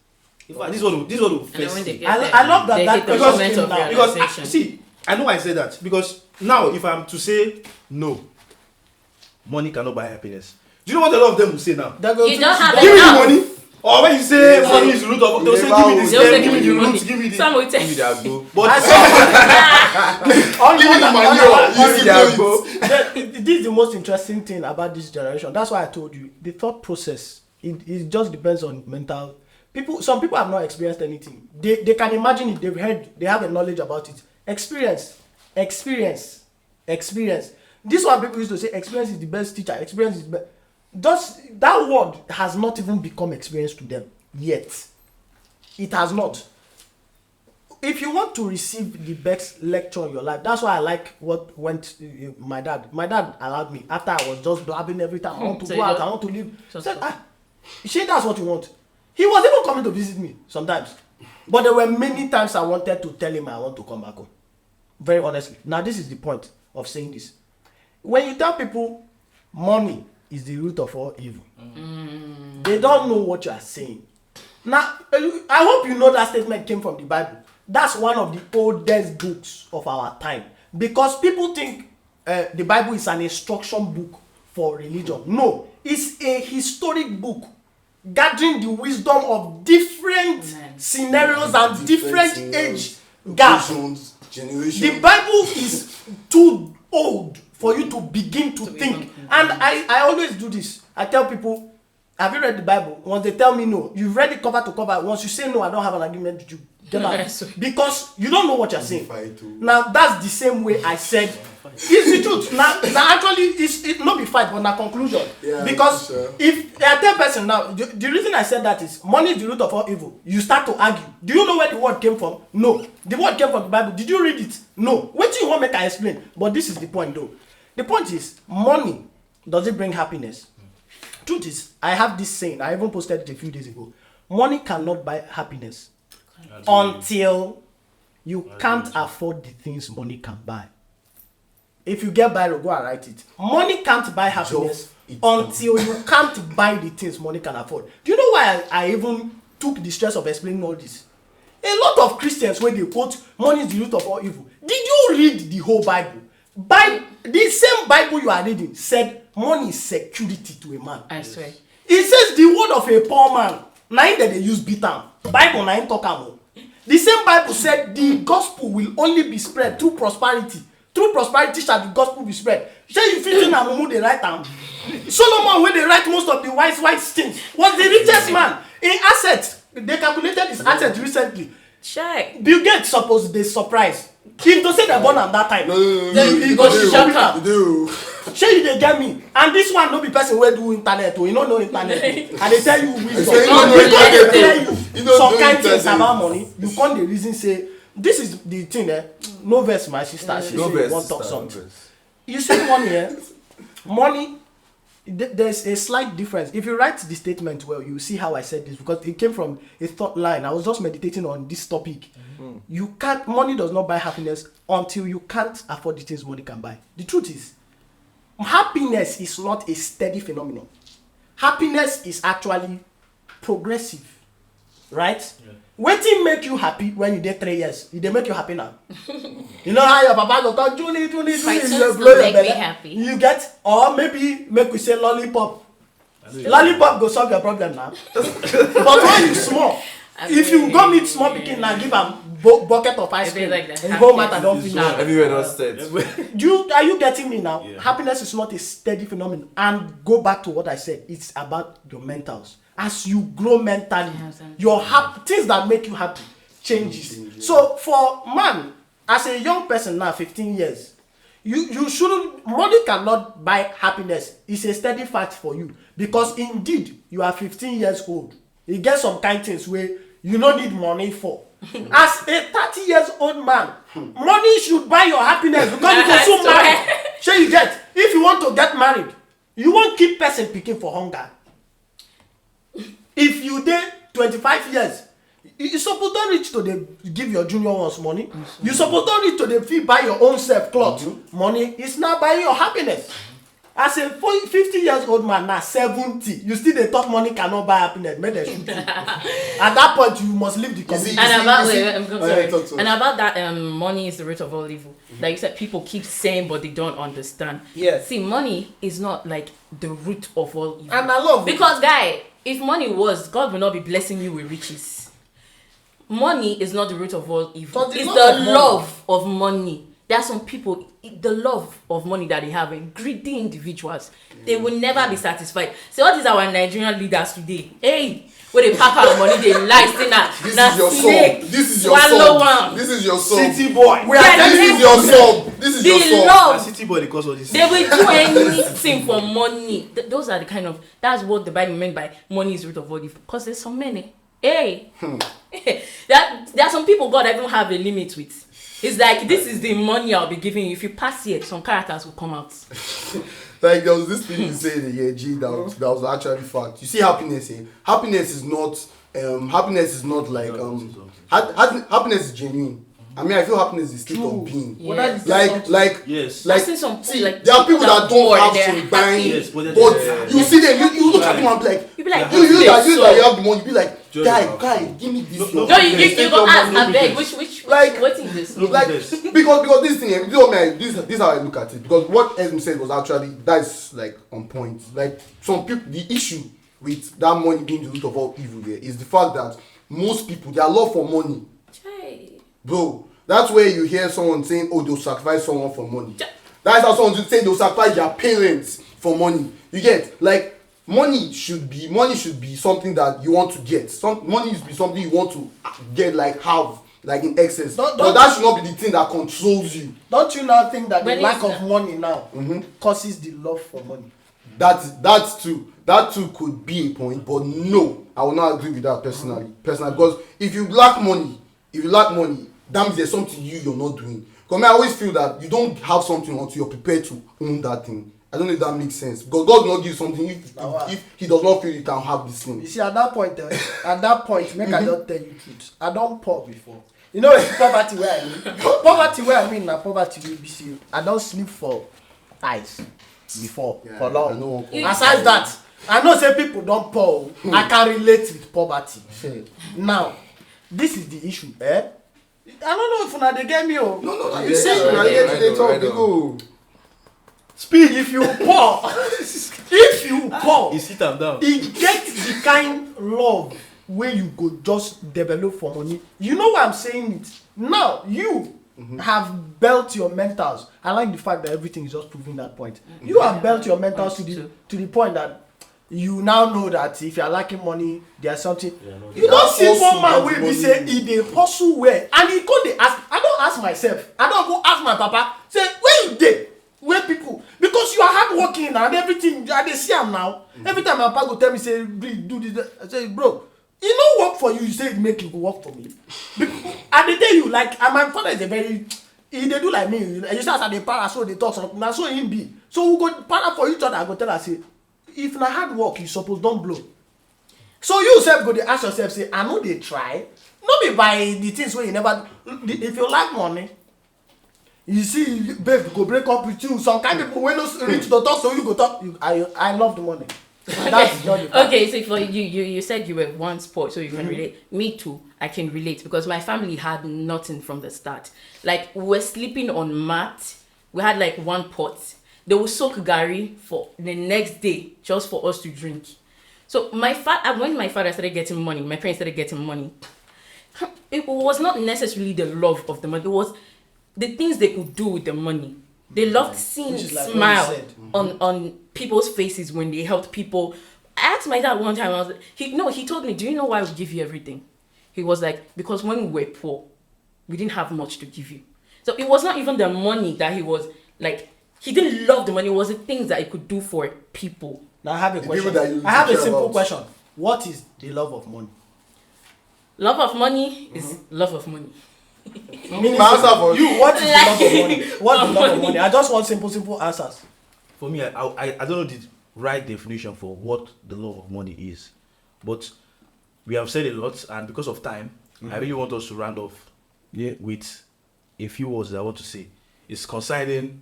In fact, this is what will first say. I love that because came now. Because I know I say that because now if I'm to say no, money cannot buy happiness. Do you know what a lot of them will say now? You don't have Give me the enough. money. Or when you say money is the root of, they'll say give me this, give me the root, give me this. Some will tell Give me that go. But Give me the money. This is the most interesting thing about this generation. That's why I told you the thought process. It just depends on mental. Some people have not experienced anything. They can imagine it. They've heard. They have a knowledge about it. Experience. This one people used to say experience is the best teacher. Experience is best. that word has not even become experience to them yet. It has not. If you want to receive the best lecture in your life, that's why I like what went my dad. My dad allowed me after I was just blabbing every time. I want to So go out, I want to leave. Said, Shay, that's what you want. He was even coming to visit me sometimes. But there were many times I wanted to tell him I want to come back home. Very honestly. Now this is the point of saying this. When you tell people money is the root of all evil, they don't know what you are saying. Now, I hope you know that statement came from the Bible. That's one of the oldest books of our time. Because people think the Bible is an instruction book for religion. No, it's a historic book gathering the wisdom of different scenarios and different age gaps. The Bible is too old for you to begin to think. And I always do this. I tell people, have you read the Bible? Once they tell me no, you've read it cover to cover. Once you say no, I don't have an argument with you. Get out. Because you don't know what you're saying. Now that's the same way I said. It's the truth. Now actually, it not be fight, but now conclusion. Yeah, because if I tell person now, the reason I said that is money is the root of all evil. You start to argue. Do you know where the word came from? No. The word came from the Bible. Did you read it? No. What do you want me to explain? But this is the point though. The point is, money, does it bring happiness? Truth is, I have this saying. I even posted it a few days ago. Money cannot buy happiness until you can't afford the things money can buy. If you get by, go and write it. Money can't buy happiness until you can't buy the things money can afford. Do you know why I even took the stress of explaining all this? A lot of Christians, when they quote, money is the root of all evil. Did you read the whole Bible? The same Bible you are reading said money is security to a man. I swear. It says the word of a poor man. Now that they use bitter. Bible now talk about. The same Bible said the gospel will only be spread through prosperity. Through prosperity shall the gospel be spread. Shall you fit in and move the right hand? Solomon, when they write most of the wise things, was the richest man in assets. They calculated his assets recently. Check. Bill Gates supposed they surprise. If to say they're born at that time, you go shut up. Sure you they get me. And this one no be person where do internet, you don't know internet. And they tell you wisdom. Because they tell you some kind things about money, you can't the reason say this is the thing no verse my sister. She no say one talk something. You see money money, there's a slight difference. If you write the statement well, you see how I said this because it came from a thought line. I was just meditating on this topic. You can't, money does not buy happiness until you can't afford the things money can buy. The truth is, happiness is not a steady phenomenon. Happiness is actually progressive, right? Yeah. Wetin make you happy when you dey 3 years? They make you happy now. You know how your papa go come, Juni, you blow your belly. You get, or maybe make we say lollipop. Lollipop go solve your problem now. But when you small, if you go meet small pikin now, give am bucket of ice cream. Like and go matter don't finish. Everywhere not steady. Are you getting me now? Yeah. Happiness is not a steady phenomenon. And go back to what I said. It's about your mentals. As you grow mentally, your things that make you happy changes. So for man, as a young person now, 15 years, you shouldn't. Money cannot buy happiness. It's a steady fact for you because indeed you are 15 years old. You get some kind things where you don't need money for. As a 30 years old man, money should buy your happiness because you can soon marry. Sure you get. If you want to get married, you won't keep person picking for hunger. If you dey 25 years, you suppose don't reach to the give your junior ones money. You suppose don't reach to the fee buy your own self clothes. Money is not buying your happiness. As a 50 years old man now 70, you still dey talk money cannot buy happiness. Make them shoot you. At that point, you must leave the community. And about that, money is the root of all evil. Like you said, people keep saying, but they don't understand. Yes. See, money is not like the root of all evil. And I love because, guy, if money was, God will not be blessing you with riches. Money is not the root of all evil. It's the love of money. There are some people, the love of money that they have, and greedy individuals, they will never be satisfied. So what is our Nigerian leaders today? Hey, when they pack our money, they lie, say this is your song. This is your song. This is your song. City boy. This is your song. This is The your song. love. City boy, because of this. They will do anything for money. Those are the kind of, that's what the Bible meant by money is the root of all evil. Because there's so many. Hey. There are some people God even have a limit with. It's like, this is the money I'll be giving you. If you pass here, some characters will come out. Like there was this thing you said in the year G that was actually fact. You see happiness here. Happiness is not like happiness is genuine. I mean, I feel happiness is a state of being. Yes. Yes. Like I've seen some, see, like, there are people that poor, don't have they're some buying, Yes, but but you see them, you look at them and be like, You be like, you that so- you have the money, you be like, Just guy, give me this. No, No, you Take go your ask, money. I beg, which Like- what is this? Like because this thing, this is how I look at it. Because what Esme said was actually that's like on point. Like some people, the issue with that money being the root of all evil there is the fact that most people, their love for money, Hey. bro. That's where you hear someone saying, "Oh, they'll sacrifice someone for money." That's how someone say they'll sacrifice their parents for money. You get like money should be something that you want to get. Money should be something you want to get, like have. Like in excess, but that should not be the thing that controls you. Don't you now think that When the lack is of that? money now causes the love for money? That too could be a point, but no, I will not agree with that personally, because if you lack money, that means there's something you're not doing. Because I always feel that you don't have something until you're prepared to own that thing. I don't know if that makes sense, because God will not give something if He does not feel you can have this thing. You see, at that point, make I don't tell you truth. I don't poor before. You know, it's poverty where I mean. Poverty where I mean, na poverty will be see. I don't sleep for eyes before for I long. know. Aside that, I know say people don't poor. I can relate with poverty. Now, this is the issue, eh? I don't know if una dey get me oh. No, you say you are here today talk, they go. Speak if you poor. If you poor, You sit them down. e get the kind love wey you go just develop for money. You know why I'm saying it? Now you have built your mentals. I like the fact that everything is just proving that point. You have built your mentals to the point that you now know that if you are lacking money, there's something. You don't see one man wey be say e dey hustle well and he go dey ask. I don ask myself. I don go ask my papa. Say where you dey? Where people? Because you are hardworking and everything. I dey see am now. Every time my papa go tell me say do this, I say bro. E no work for you, you say it make it work for me. I dey tell you, like, and my father is a very, he dey do like me. You see as I dey para, so dey talk something, na so him be. So we go para for each other, I go tell her, say, if na hard work, you suppose don blow. So you sef go dey ask yourself, say, I no dey try. No be by the things wey you never, if you like money, you see, babe go break up with you. Some kind of people wey no reach to talk, so you go talk. I love the money. That's not the fact. Okay, so for you said you were once poor, so you can relate. Me too, I can relate because my family had nothing from the start. Like we were sleeping on mat. We had like one pot. They would soak gari for the next day just for us to drink. So when my father started getting money, my parents started getting money. It was not necessarily the love of the money. It was the things they could do with the money. They loved seeing Which is like what smile you said. on people's faces when they helped people. I asked my dad one time, he told me, do you know why we give you everything? He was like, because when we were poor, we didn't have much to give you. So it was not even the money that he was like, he didn't love the money, it was the things that he could do for people. Now I have a people that question. you I have a care simple about. question. What is the love of money? Love of money is love of money. My answer for You, what is the love of money? Like- What's the love of money? I just want simple answers. For me, I don't know the right definition for what the love of money is, but we have said a lot, and because of time, I really want us to round off with a few words that I want to say. It's concerning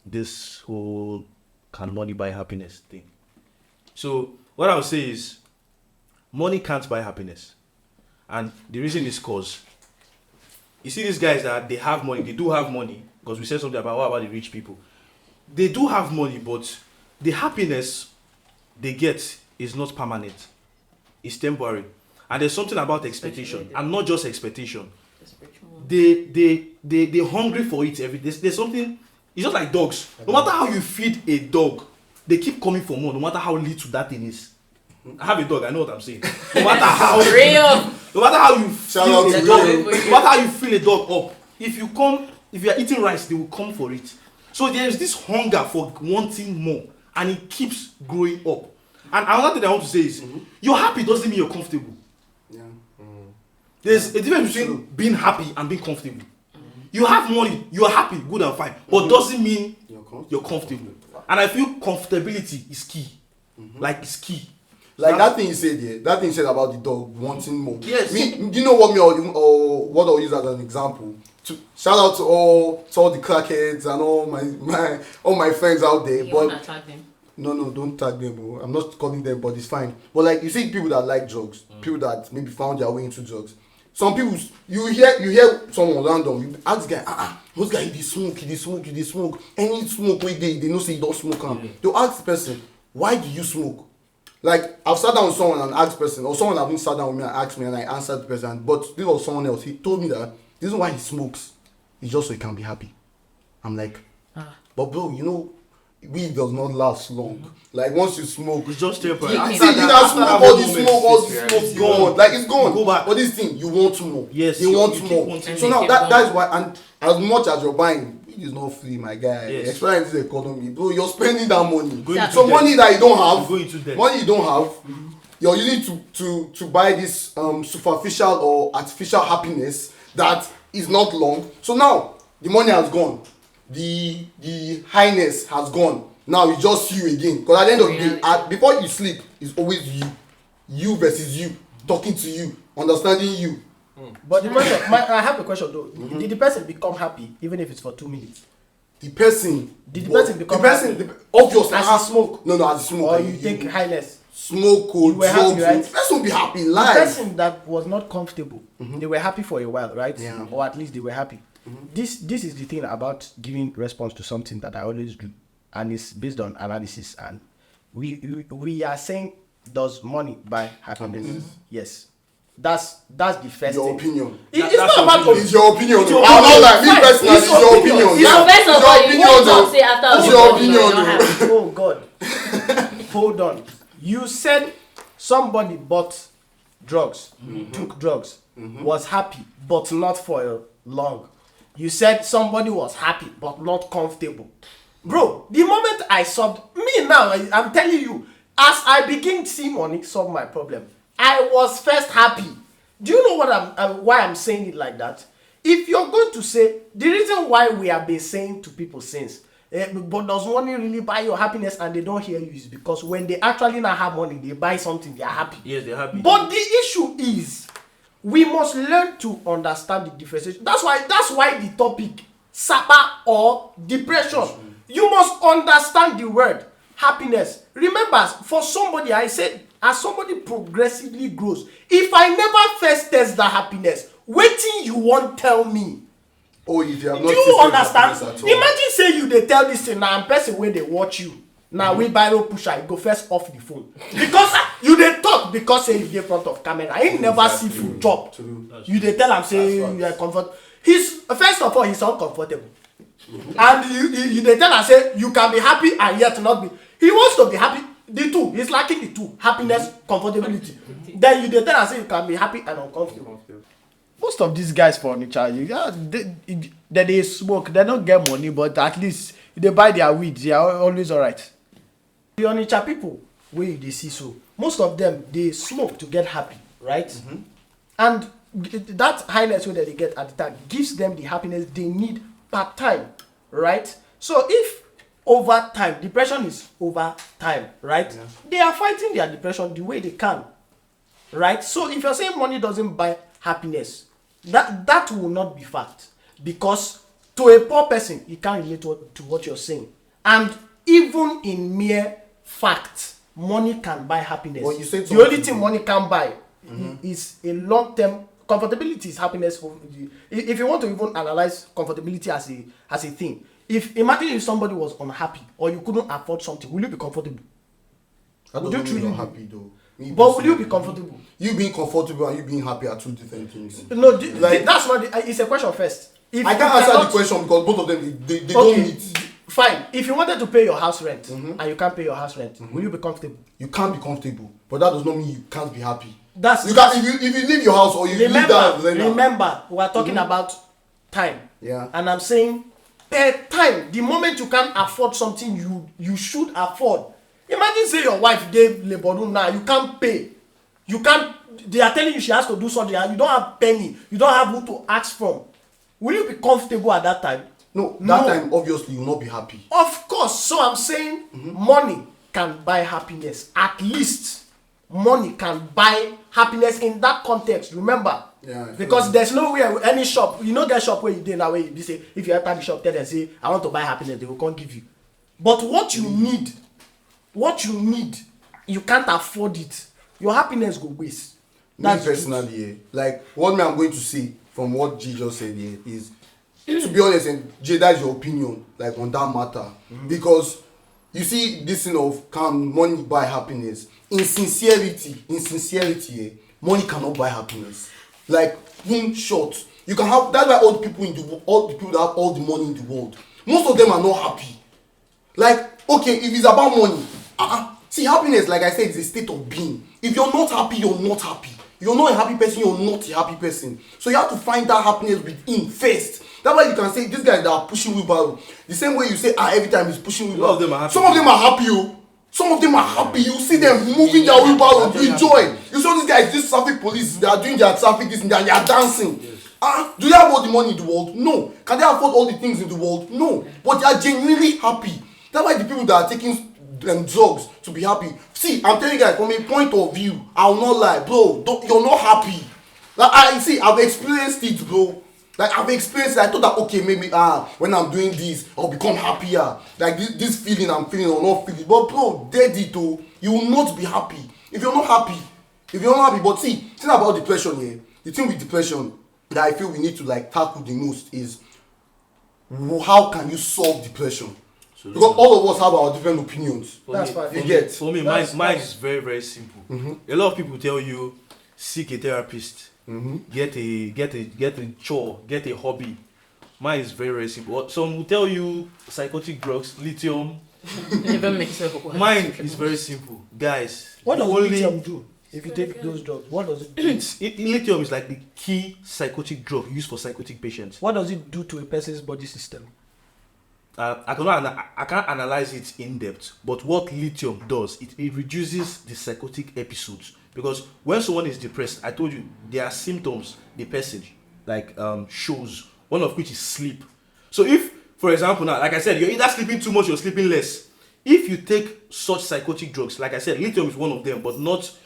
this whole can money buy happiness thing. So what I'll say is money can't buy happiness, and the reason is cause you see these guys that they have money, they do have money, because we said something about what about the rich people. They do have money, but the happiness they get is not permanent. It's temporary. And there's something about expectation, and not just expectation. They hungry for it every day. There's something, it's just like dogs. No matter how you feed a dog, they keep coming for more, no matter how little that thing is. I have a dog, I know what I'm saying. No matter how Real. no matter how you Shout out feel a to dog, you. no matter how you feel a dog up, if you come if you are eating rice, they will come for it. So there is this hunger for wanting more, and it keeps growing up. And another thing I want to say is, you're happy doesn't mean you're comfortable. Yeah. There's a difference between being happy and being comfortable. You have money, you are happy, good and fine, but doesn't mean you're comfortable. And I feel comfortability is key. Like it's key. Like that thing you said here, that thing you said about the dog wanting more. Yes. Do you know what or what I'll use as an example? Shout out to all the crackheads and all my friends out there. You but wanna tag them? No, don't tag them, bro. I'm not calling them, but it's fine. But like you see people that like drugs, people that maybe found their way into drugs. Some people, you hear someone random, you ask the guy, what's guy, he smoke, any smoke wey dey, they know say you don't smoke am. They'll ask the person, why do you smoke? Like, I've sat down with someone and asked the person, or someone have been sat down with me and asked me and I answered the person, but this was someone else. He told me that the reason why he smokes is just so he can be happy. I'm like, but bro, you know, weed does not last long. Like, once you smoke, It's just temporary. you After see, you that- can after smoke, that all the moment, smoke's gone. Like, it's gone. Go back. But this thing, you want more. Yes, you you want keep more. wanting So more. now Keep that is going. why, and as much as you're buying, weed is not free, my guy. Yes. Especially in this economy, bro, you're spending that money. Going into So debt. money that you don't have, You're going into debt. money you don't have, you're using to buy this superficial or artificial happiness that is not long. So now the money has gone, the highness has gone. Now it's just you again. Because at the end of the day, before you sleep, it's always you versus you, talking to you, understanding you. But the question, I have a question though. Did the person become happy even if it's for 2 minutes? The person, Did the person become obviously as he smoke? No, as he smoke. Or you think highness? smoke or You were happy, drugs? right? The person will be happy The live. person that was not comfortable, they were happy for a while, right? Yeah. Or at least they were happy. This is the thing about giving response to something that I always do, and it's based on analysis. And we are saying, does money buy happiness? Yes. That's the first Your thing. opinion. It's That's not about your It's your opinion. It's your I'm not opinion. like me Fine. personally. It's It's your your opinion. opinion. It's So first of all, you won't talk say after It's all your this, opinion, you're not happy. Oh God. Hold on. You said somebody bought drugs, took drugs, was happy, but not for long. You said somebody was happy, but not comfortable. Bro, the moment I solved, me now, I'm telling you, as I begin to see money solve my problem, I was first happy. Do you know what why I'm saying it like that? If you're going to say, the reason why we have been saying to people since, but does money really buy your happiness, and they don't hear you, is because when they actually not have money, they buy something, they are happy. Yes, they're happy. But the issue is, we must learn to understand the differentiation. That's why the topic, Sapa or depression. You must understand the word happiness. Remember, for somebody, I said, as somebody progressively grows, if I never first test that happiness, waiting you won't tell me. Oh, if you have Do not you tasted understand? happiness at all. Imagine say you they tell this thing now, and person when they watch you. Now we viral pusher, you go first off the phone. Because you they talk because say you dey front of camera. I ain't never see food chop. True. You they tell him say That's you are comfort. He's first of all he's uncomfortable. And you they tell him say you can be happy and yet not be. He wants to be happy. The two, he's lacking the two: happiness, comfortability. Then you they tell him say you can be happy and uncomfortable. Most of these guys for nature, they smoke, they don't get money, but at least if they buy their weed, they are always alright. The Onitsha people, where they see so, most of them they smoke to get happy, right? And that highness that they get at the time gives them the happiness they need part time, right? So if over time, depression is over time, right? Yeah. They are fighting their depression the way they can, right? So if you're saying money doesn't buy happiness, that will not be fact, because to a poor person he can't relate to what you're saying. And even in mere fact, money can buy happiness. But you said the only something. thing money can buy is a long-term comfortability. Is happiness for you. If you want to even analyze comfortability as a thing, imagine if somebody was unhappy or you couldn't afford something, will you be comfortable? That Would doesn't you mean you're truly- happy though. Me But will you personally, be comfortable? You being comfortable and you being happy are two different things. No, Like- that's not. It's a question first. If I you can't answer the cannot- question because both of them they don't Okay, meet. fine. If you wanted to pay your house rent and you can't pay your house rent, will you be comfortable? You can't be comfortable, but that does not mean you can't be happy. That's You can if you leave your house or you leave that. remember we are talking about time. Yeah. And I'm saying per time, the moment you can afford something you should afford. Imagine say your wife gave labor room now, you can't pay. You can't, they are telling you she has to do something and you don't have penny, you don't have who to ask from. Will you be comfortable at that time? No, that time obviously you will not be happy. Of course. So I'm saying money can buy happiness. At least money can buy happiness in that context. Remember, because there's nowhere any shop, you know, that shop where you did now where you say if you enter the shop tell them say I want to buy happiness, they will come give you. But what you need, you can't afford it. Your happiness go waste. Me personally, like what me I'm going to say from what G just said here is, to be honest, and Jay, that's your opinion, like on that matter, because you see this thing of can money buy happiness? In sincerity, money cannot buy happiness. Like in short, you can have. That's why all the people that have all the money in the world, most of them are not happy. Like okay, if it's about money, see happiness, like I said, is a state of being. If you're not happy, you're not happy. You're not a happy person, you're not a happy person. So you have to find that happiness within first. That's why you can say these guys that are pushing wheelbarrow, the same way you say every time he's pushing wheelbarrow. Some of them are happy. Some of them are happy. You see them moving their wheelbarrow with joy. You saw these guys, this traffic police, they are doing their traffic this and that, they are dancing. Yes. Do they have all the money in the world? No. Can they afford all the things in the world? No. But they are genuinely happy. That's why the people that are taking drugs to be happy. See, I'm telling you guys, from a point of view, I will not lie, bro. You're not happy. Like I've experienced it, bro. Like I've experienced it. I thought that okay, maybe when I'm doing this, I'll become happier. Like this feeling I'm feeling or not feeling. But bro, dead it though. You will not be happy if you're not happy. But see, thing about depression here. The thing with depression that I feel we need to like tackle the most is how can you solve depression? So because all of us have our different opinions. That's fine. You get. For me, mine is very, very simple. A lot of people tell you seek a therapist, get a chore, get a hobby. Mine is very, very simple. Some will tell you psychotic drugs, lithium. Mine is very simple, guys. What does lithium do? If you take those drugs, what does it do? Lithium is like the key psychotic drug used for psychotic patients. What does it do to a person's body system? I can't analyze it in depth, but what lithium does, it reduces the psychotic episodes. Because when someone is depressed, I told you there are symptoms the person shows, one of which is sleep. So if, for example, now, like I said, you're either sleeping too much or sleeping less. If you take such psychotic drugs, like I said, lithium is one of them, but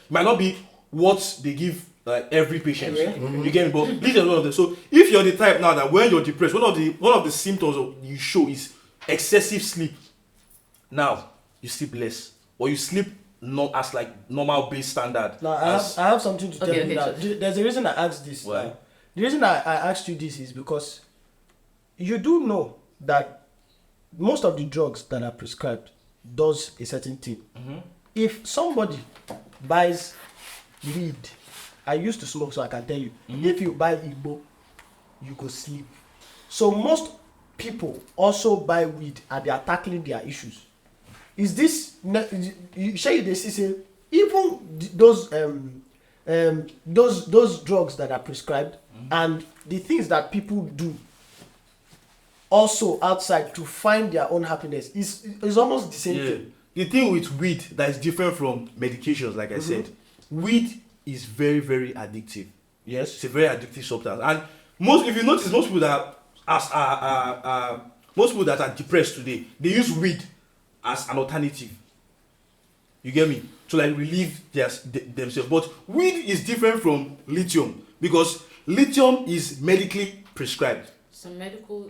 might not be what they give like every patient. You get me? But lithium is one of them. So if you're the type now that when you're depressed, one of the symptoms you show is excessive sleep. Now you sleep less, or you sleep not as like normal base standard. Now I have something to tell you. Now. There's a reason I asked this. Why? The reason I asked you this is because you do know that most of the drugs that are prescribed does a certain thing. If somebody buys weed, I used to smoke, so I can tell you. If you buy Igbo, you go sleep. So most people also buy weed and they are tackling their issues. Is this you say they say even those drugs that are prescribed and the things that people do also outside to find their own happiness is almost the same thing. The thing with weed that is different from medications, like I said, weed is very, very addictive. Yes, it's a very addictive substance, and if you notice, most people that are depressed today, they use weed as an alternative. You get me? To like relieve themselves. But weed is different from lithium because lithium is medically prescribed. So medical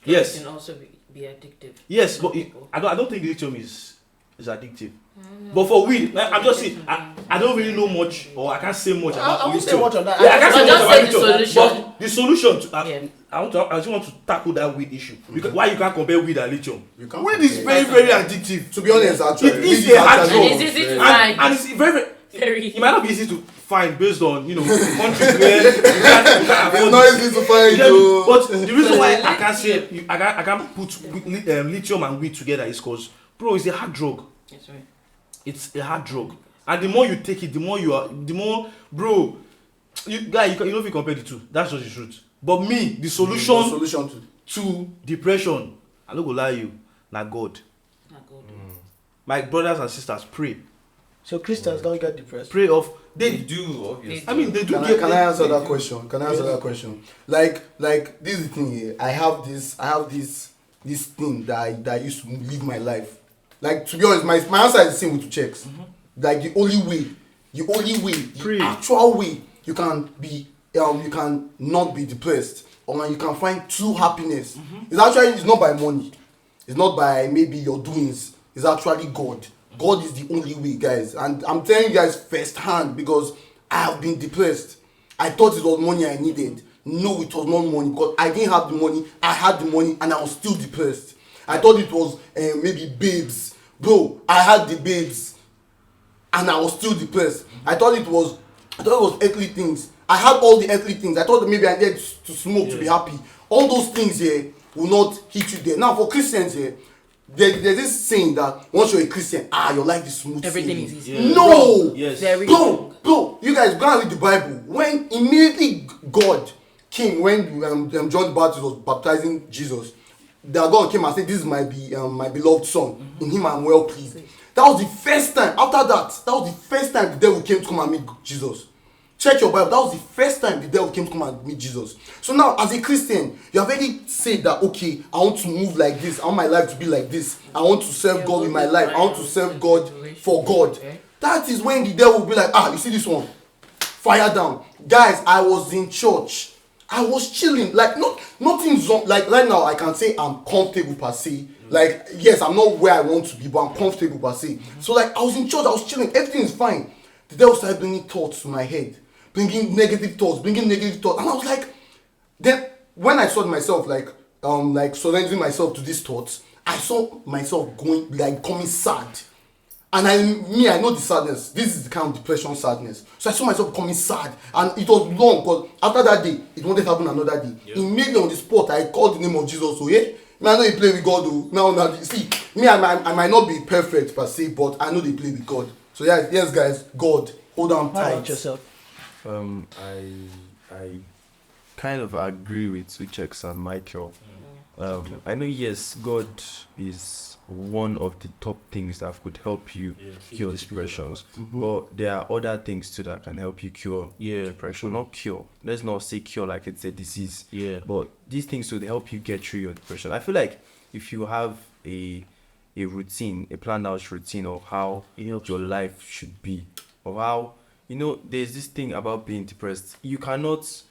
yes can also be addictive. Yes, but I don't think lithium is addictive. But for weed, I'm just saying I don't really know much, or I can't say much about I won't lithium. say much on that. Yeah, I can't say much about lithium. Solution. But the solution to I just want to tackle that weed issue. Because why you can't compare weed and lithium? Weed is very, very addictive. To be honest, actually, it is a hard drug. It's easy to find. And it's very, very. It might not be easy to find based on countries where you can't it's not easy to find. But the reason why I can't say I can't put lithium and weed together is because, bro, it's a hard drug. That's right. It's a hard drug, and the more you take it, the more, bro. You know if you compare the two, that's just the truth. But me, the The solution solution to depression, I no go lie you, na God. My brothers and sisters, pray. So Christians don't get depressed. Pray of They they. do, obviously. I mean, they do Can get. I answer that question? Can I answer that question? Like this is the thing here. I have this thing that I used to live my life. Like, to be honest, my answer is the same with 2 checks. Like the only way, Pray. the actual way you can be you can not be depressed, or you can find true happiness. It's not by money. It's not by maybe your doings. It's actually God. God is the only way, guys. And I'm telling you guys firsthand, because I have been depressed. I thought it was money I needed. No, it was not money, because I didn't have the money. I had the money and I was still depressed. I thought it was maybe babes. Bro, I had the babes and I was still depressed. I thought it was earthly things. I had all the earthly things. I thought that maybe I needed to smoke to be happy. All those things here will not hit you there. Now, for Christians here, there's this saying that once you're a Christian, your life is smooth. Everything sailing. is easy. Yeah. No! Yes. Very Bro, you guys go and read the Bible. When immediately God came, when John the Baptist was baptizing Jesus, that God came and said, "This is my beloved son. In him I'm well pleased." That was the first time. After that was the first time the devil came to come and meet Jesus. Check your Bible. That was the first time the devil came to come and meet Jesus. So now, as a Christian, you have already said that, okay, I want to move like this. I want my life to be like this. I want to serve God with my life. I want to serve God for God. That is when the devil will be like, you see this one? Fire down. Guys, I was in church. I was chilling. Like, nothing's wrong. Like, right now, I can say I'm comfortable per se. Like, yes, I'm not where I want to be, but I'm comfortable per se. So, like, I was in church. I was chilling. Everything is fine. The devil started bringing thoughts to my head. Bringing negative thoughts. And I was like, then when I saw myself like surrendering myself to these thoughts, I saw myself coming sad. And I know the sadness. This is the kind of depression sadness. So I saw myself becoming sad. And it was long, because after that day, it wanted to happen another day. Yeah. Immediately on the spot, I called the name of Jesus. So yeah, I know you play with God though. Now see, me, I might not be perfect per se, but I know they play with God. So yeah, yes guys, God, hold on tight. How about yourself? I kind of agree with Suchex and Michael. I know, yes, God is one of the top things that could help you cure depressions, but there are other things too that can help you cure depression. Not cure. Let's not say cure like it's a disease. Yeah. But these things would help you get through your depression. I feel like if you have a routine, a planned out routine of how your life should be, or how, there's this thing about being depressed. You cannot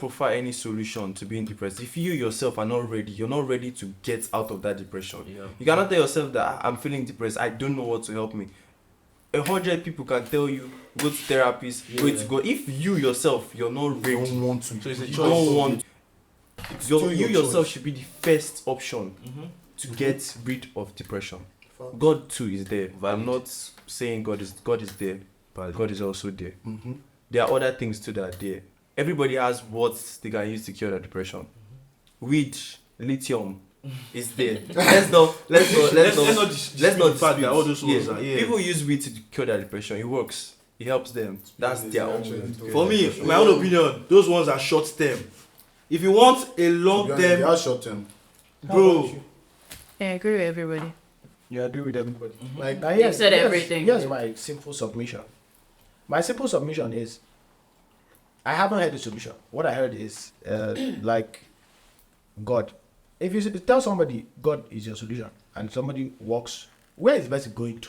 provide any solution to being depressed if you yourself are not ready. You're not ready to get out of that depression. Yeah. You cannot tell yourself that I'm feeling depressed, I don't know what to help me. 100 people can tell you go to therapists, go to go. If you yourself, you're not ready, don't want to. So it's a you choice. don't want. You your yourself choice. should be the first option to get rid of depression. God too is there. I'm not saying God is there, but God is also there. There are other things too that are there. Everybody has what they can use to cure their depression. Weed, lithium is there. Let's not dispute. All those ones are, People use weed to cure their depression. It works. It helps them. That's their own. For me, my own opinion, those ones are short term. If you want a long They term, are short term. bro, I agree with everybody. You agree with everybody. Like, You said everything. Here's my simple submission. My simple submission is, I haven't heard the solution. What I heard is, like, God. If you tell somebody God is your solution, and somebody walks, where is the person going to?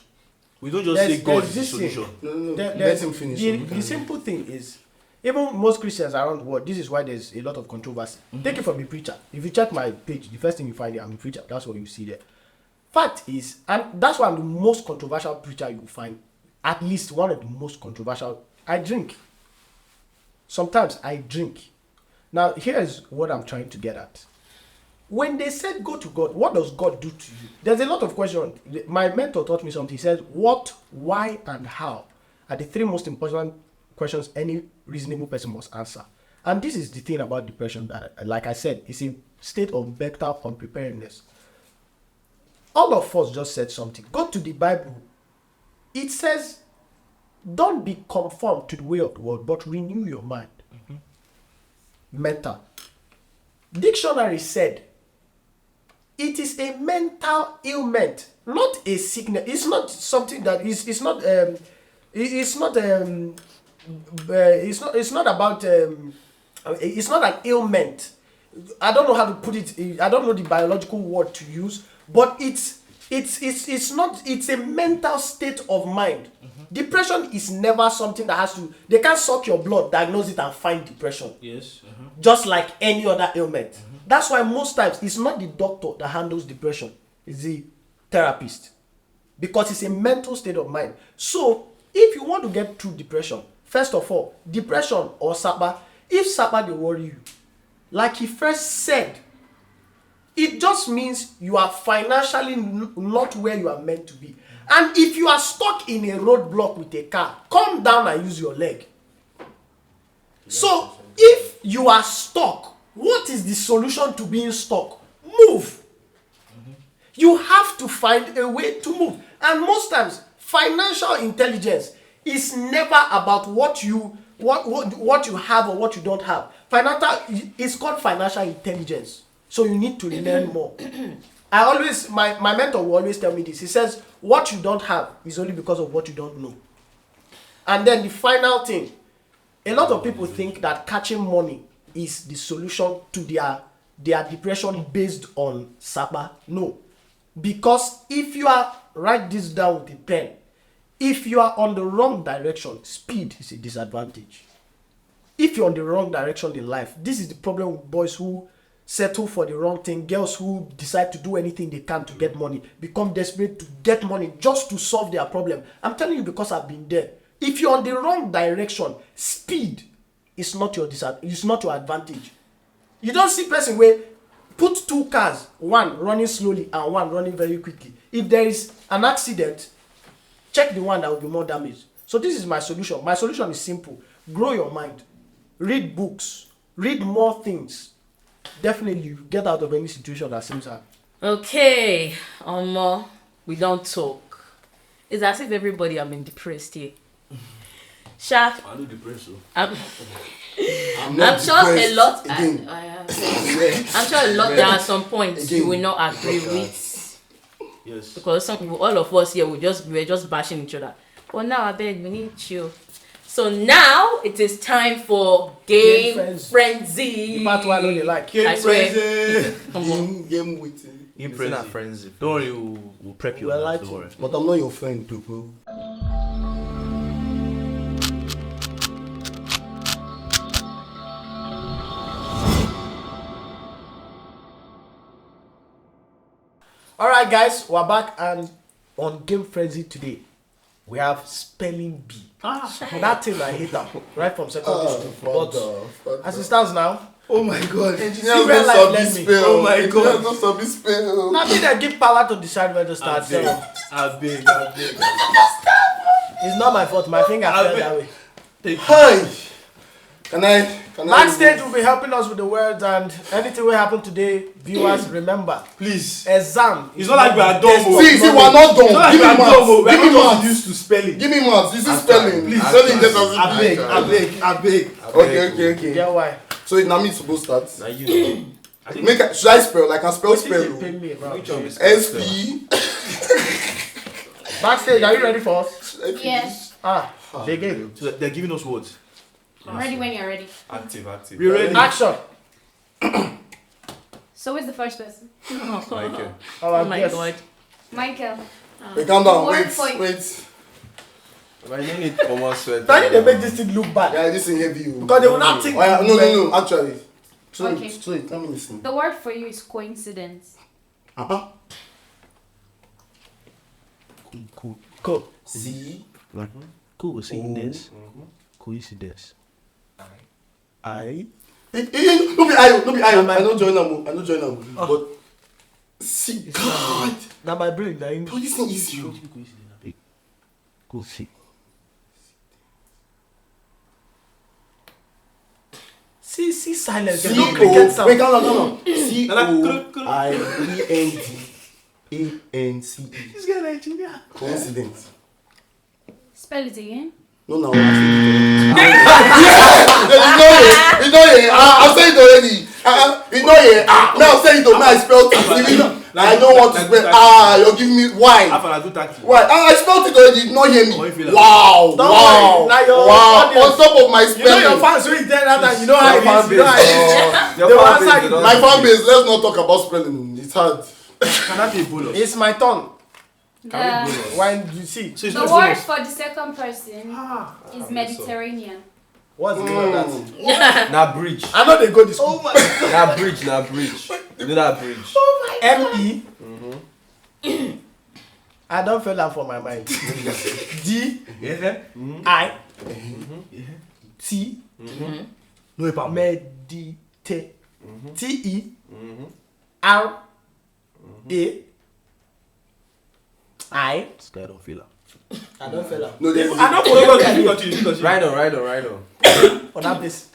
we don't just say God is the solution. No. Let him finish. The simple thing is, even most Christians around the world, this is why there's a lot of controversy. Take it from a preacher. If you check my page, the first thing you find, I'm a preacher. That's what you see there. Fact is, and that's why I'm the most controversial preacher you will find. At least one of the most controversial. I drink. Sometimes I drink. Now, here's what I'm trying to get at. When they said go to God, what does God do to you? There's a lot of questions. My mentor taught me something. He said, what, why, and how are the 3 most important questions any reasonable person must answer. And this is the thing about depression that, like I said, it's a state of mental unpreparedness. All of us just said something. Go to the Bible. It says, don't be conformed to the way of the world, but renew your mind. mental. Dictionary said it is a mental ailment, not a sickness. It's not something that is. It's not. It's not. It's not about. It's not an ailment. I don't know how to put it. I don't know the biological word to use, but it's not. It's a mental state of mind. Depression is never something that has to. They can't suck your blood, diagnose it, and find depression. Yes. Just like any other ailment. That's why most times it's not the doctor that handles depression, it's the therapist. Because it's a mental state of mind. So, if you want to get through depression, first of all, depression or Sapa, if Sapa they worry you, like he first said, it just means you are financially not where you are meant to be. And if you are stuck in a roadblock with a car, come down and use your leg. So, if you are stuck, what is the solution to being stuck? Move. You have to find a way to move. And most times, financial intelligence is never about what you have or what you don't have. Financial is called financial intelligence. So you need to learn more. My mentor will always tell me this. He says, what you don't have is only because of what you don't know. And then the final thing, a lot of people think that catching money is the solution to their depression based on Sapa. No. Because if you are, write this down with a pen, if you are on the wrong direction, speed is a disadvantage. If you're on the wrong direction in life, this is the problem with boys who settle for the wrong thing, girls who decide to do anything they can to get money, become desperate to get money just to solve their problem. I'm telling you because I've been there. If you're on the wrong direction, speed is not your advantage. You don't see person where put two cars, one running slowly and one running very quickly. If there is an accident, check the one that will be more damaged. So this is my solution. My solution is simple. Grow your mind. Read books. Read more things. Definitely you get out of any situation that seems hard. Okay, we don't talk. It's as if everybody have been depressed here. Sha, I do depressed. I'm not sure a lot. again. I'm sure a lot. There are some points you will not agree with. Yes. Because some people, all of us here, we're just bashing each other. But now I beg, we need chill. So now it is time for Game Frenzy. The part one I don't like. I swear. Game with Frenzy. Don't worry, we'll prep you. Well, on I that, don't worry. But I'm not your friend too, bro. Alright guys, we're back and on Game Frenzy today, we have spelling bee. That thing I hate that right from secondary school. But as it stands now, Oh my god. See Engineers where don't life stop led this me. spell. Oh my Engineers God. don't stop this spell. nothing that give power to decide where to I start. beg. So I beg. it's not my fault. My finger fell that way. Hi. Can I? Backstage will be helping us with the words and anything will happen today. Viewers, remember, Please. exam. It's not like we are dumb. oh. See, we're not It's not done. like Give we me are dumb. oh. maths. We Give are me not just maths. used to spelling. Give me maths. This is spelling. Please. Spelling just as I beg. I beg. Okay. Yeah, why? So now me supposed to start. Now you know. I think Should I spell? Like I spell What did you spell. pay me about? which one is SP. Backstage, are you ready for us? Yes. They gave. So they're giving us words. I'm ready when you're ready. Active. We ready? Action. So who's the first person? Michael. Oh my god. Michael. Wait, calm down. Word Wait. for you. Wait. But you need common sweat. Why did they make this thing look bad? Yeah, this thing heavy. Because they will not think. Oh, yeah. No. Actually. Okay. So let me listen. The word for you is coincidence. Cool. C. Cool. Saying this. Coincidence. I. No be I. I don't join them. But see, God. Now my brain, now Bro, this thing is you. Cool. See. See silence. C They don't O. get sound. Wait, calm down. C O I E N D A N C E. This guy Nigeria. Coincidence. Spell it again. No, actually. It's not here. I've said it already. It's not here. Now say it to me. I spelled it. I don't want to spell. You're giving me why? Why? I spelled it already. You not hear me. Wow. Wow. On top of my spelling. You know your fans will tell that and you know how it is. They will answer you. My fan base. Let's not talk about spelling. It's hard. Can that be a bonus? It's my turn. The When you see. So it's the not word bonus. for the second person is Mediterranean. What's the meaning of that? Na bridge. I know they go to school. Na bridge. You know that bridge. M-E. I don't feel that for my mind. D-I-T. No, it's not. Medite. T-E-R-A. This guy don't feel that. I don't feel that. No, they I don't follow that. Continue. Right on. For that place.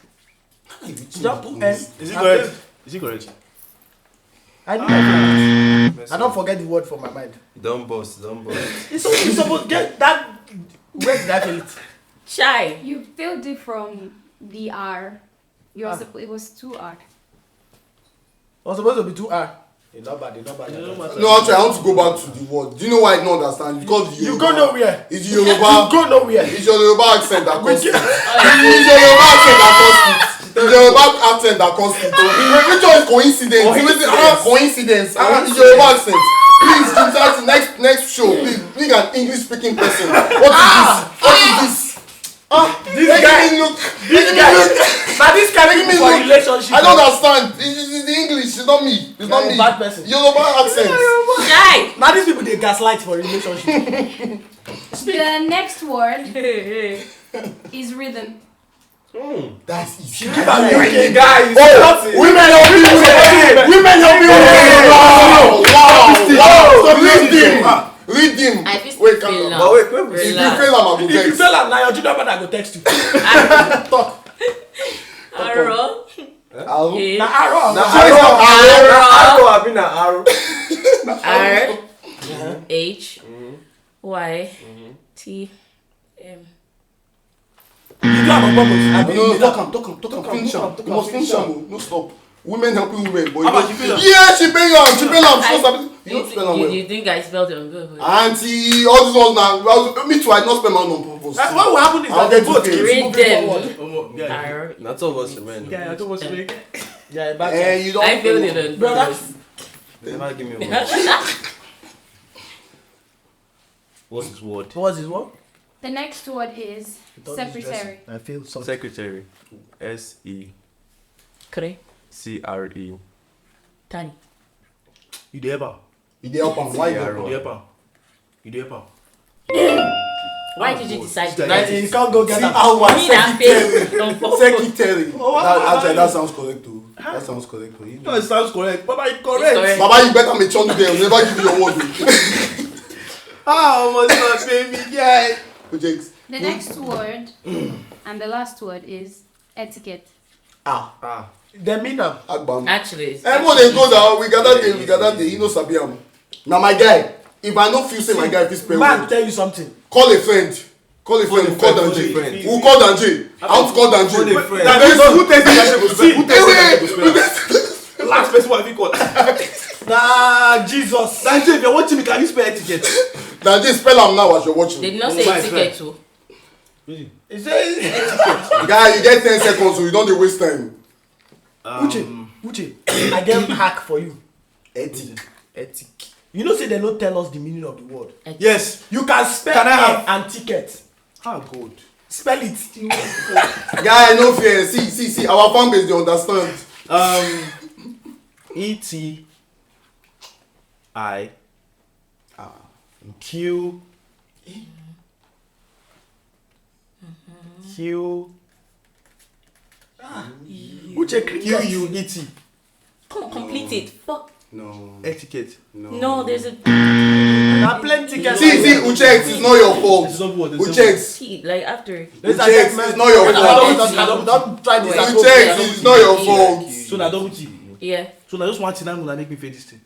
Just put N. Is it correct? Is it correct? I know that. I don't forget the word from my mind. Don't boast. It's supposed to get that. Where did I feel it? Shy. You filled it from the R. It was 2R. It was supposed to be 2R. It's not bad. No, actually, I want to go back to the word. Do you know why I don't understand? Because You go nowhere. It's You Yoruba. go nowhere. It's your Yoruba accent that caused it. It's your Yoruba accent that caused it. It's your Yoruba accent that caused it. Which one is coincidence? Coincidence. It's your Yoruba accent. Please, next show, please bring an English speaking person. What is this? This guy. Now this guy making me for relationship. I don't understand. It's the English. It's not me. It's not You're a me. bad person. Yoruba accent. Shy. Now these people they gaslight for relationship. The next word is rhythm. That's easy. Guys. Women help me. Women help me. Wow. Read him. I feel Wait, feel come now. on. Wait. If you fail, I'm going to If you text. tell them now, your junior brother go text you. Talk. Arrow. A. Now arrow. Arrow. I've been an arrow. R. H. Y. T. M. You do have a purpose. No, talk him. Finish him. You must finish him. No, stop. Women helping women. But How about you feel that? yeah, she pay on. You don't spell on well. You think I spelled it on good? Auntie, all this ones now. Me too, I not spell on purpose. What will happen is I'll that get the boat to keeps Read moving them. forward. R. Not all of us, man. Yeah, I don't want to make. Yeah, back. You don't. I filled it on Brother. Never give me one. What's his word? What's his word? The next word is secretary. I feel something. Secretary. Kre. SECRE. Tani. You the ever? You dey help am. Why you Yeah, dey help You am? the ever? You the ever? Why did you decide to Now, write You it? can't go get See that. how I Me that fail. secretary. Actually, that that sounds correct too. That sounds correct too. No, it sounds correct. Baba, it's It's correct. correct. Baba, you better make sure they never give you your word. Oh, my baby, yeah. Projects. The next word and the last word is etiquette. The meaner. Agbam. Actually, it's Everyone they go down. We gather there. You know Sabiam. Now my guy. If I don't feel say my guy fit spell Man, word, tell you something. call a friend. We'll call Danjay. We'll call Danjay. I want to call Danjay. Call a friend. Who takes the Wait. last person who have you called? Nah, Jesus. Sanjay, if you're watching me, can you spell etiquette? Danjay, spell am now as you're watching. They did not say my etiquette too. He says, Guy, you get 10 seconds, so you don't dey waste time. Uche, I get hack for you. Ethic. You know, say they don't tell us the meaning of the word. Yes. You can spell Can I have- and ticket. Ah, good. Spell it. Guy, no fear. See. Our fan base, they understand. ETI Q Q Uche, cricket. QUET. Come on, complete it. Fuck. No. etiquette. No, there's a Now plenty can See, Uchex, it's not your fault. It's not what it Uchex. T, like after. Uchex, it's not your fault. Don't try this. Uchex, it's not your fault. So now double T. Yeah. So now just one thing I'm gonna make me feel this thing.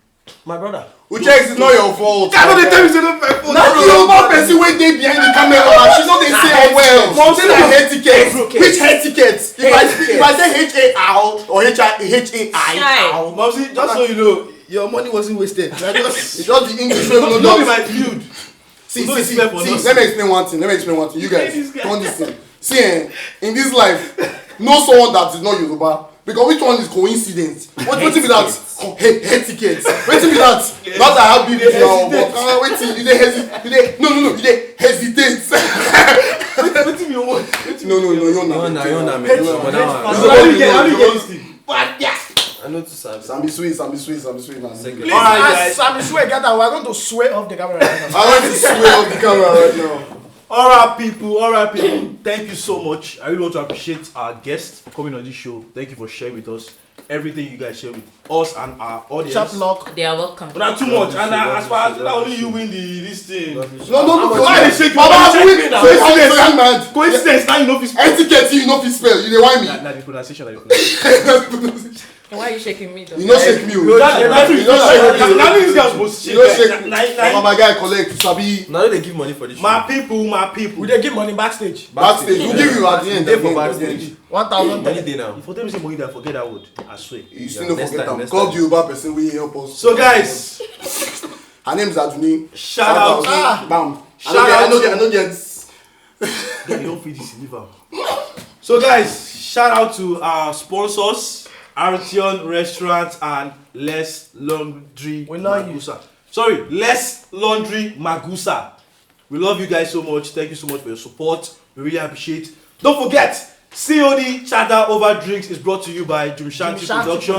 My brother. Uchex, it's not your fault. I know they tell me say don't my fault. Now the Yoruba person wey dey behind the camera, she know they say am well. spell. Mom, Say say na that hair ticket. ticket. Which hair ticket? If I say H-A-R or H-A-I, Mom, just so you know, your money wasn't wasted. it's just the English way. Not in my field. See, No see, respect for see. nothing. Let me explain one thing. You guys, This guy. don't listen. See, in this life, know someone that is not Yoruba. Because which one is coincidence? What be that? Head tickets. What be that? Not that I have beef now, but wait till you dey hesitate. No, you dey hesitate. What do you want? No, you're not. You're not, man. How do you get this thing? I know to serve. Sambi sweet, man. Second. Please, Alright, as Sammy swear, get that. We're going to swear off the camera right now. I want to swear off the camera right now. Alright, people. Thank you so much. I really want to appreciate our guests for coming on this show. Thank you for sharing with us everything you guys share with us and our audience. Sharp lock. They are welcome. But not too much. And as far as only you win this thing. No. Why they shake you? Baba, Why they wait, shake me now? so young man. Coincidence, now you know this. Etiquette, you know fi spell. You dey whine me. Nah, the pronunciation. Why are you shaking me though? You know shake me. Now this guy supposed to You know shake. shake me. My guy collect sabi. Now they give money for this. My people. We dey give money backstage. Backstage, we'll give you at the end. They for backstage. 1,000. Money day now. If you tell me say money, I forget that word. I swear. You still no next forget time, am. next Call time. the Yoruba person wey help us. So guys, Her name is Aduni. shout out. Bam. Shout out. I know get. Yeah, you don't feed this liver. So guys, shout out to our sponsors, Artion Restaurant and Less Laundry We love you. Magusa. Sorry, Less Laundry Magusa. We love you guys so much. Thank you so much for your support. We really appreciate it. Don't forget, COD Chatter Over Drinks is brought to you by Jumshanti Production.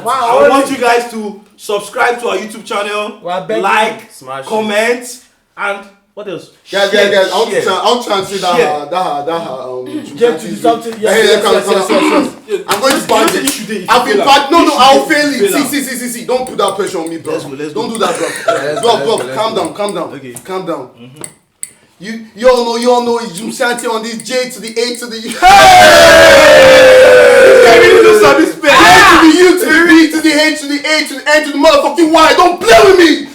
Wow, I want you guys to subscribe to our YouTube channel, We are begging. like, Smash it. comment, and what else? Guys, I want to try and say Share. Get to something. Yes. I'm going to ban it. I've been banned. No, I'll fail it. See. Don't put that pressure on me, bro. Let's go. Don't do that, bro. Bro, calm down. Okay. Calm down. You all know it's Jumshanti on this J to the A to the U. A to the U to the B to the H to the A to the N to the motherfucking Y. Don't play with me.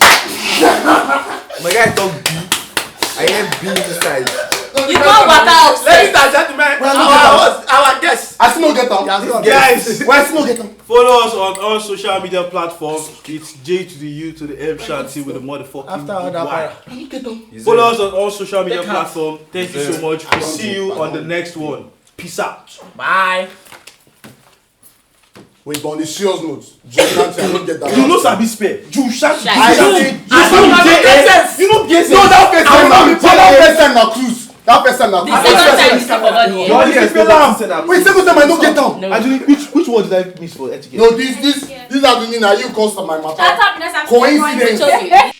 My guy talk B. I am B inside. You can't walk out. Ladies and gentlemen, our guest. I still don't get them. Guys, Why I still don't get them? follow us on all social media platforms. It's J to the U to the M Shanti with the motherfucking After all that, Y. I don't get them. Follow us on all social media platforms. Thank you so much. We'll see you on the next one. Peace out. Bye. Wait, but on the serious note, Jumshanti, I don't get that. You know Sabi spell. Jumshanti. I don't think. You know BS. No, that first time na cruise. That first time na The cruise. second time you still forgot the You already explained that. Wait, second time I don't get down. No. Actually, which word did I miss for etiquette? No, this are the thing that you caused my matter. Shut up, Nessa. Coincidence. It's okay.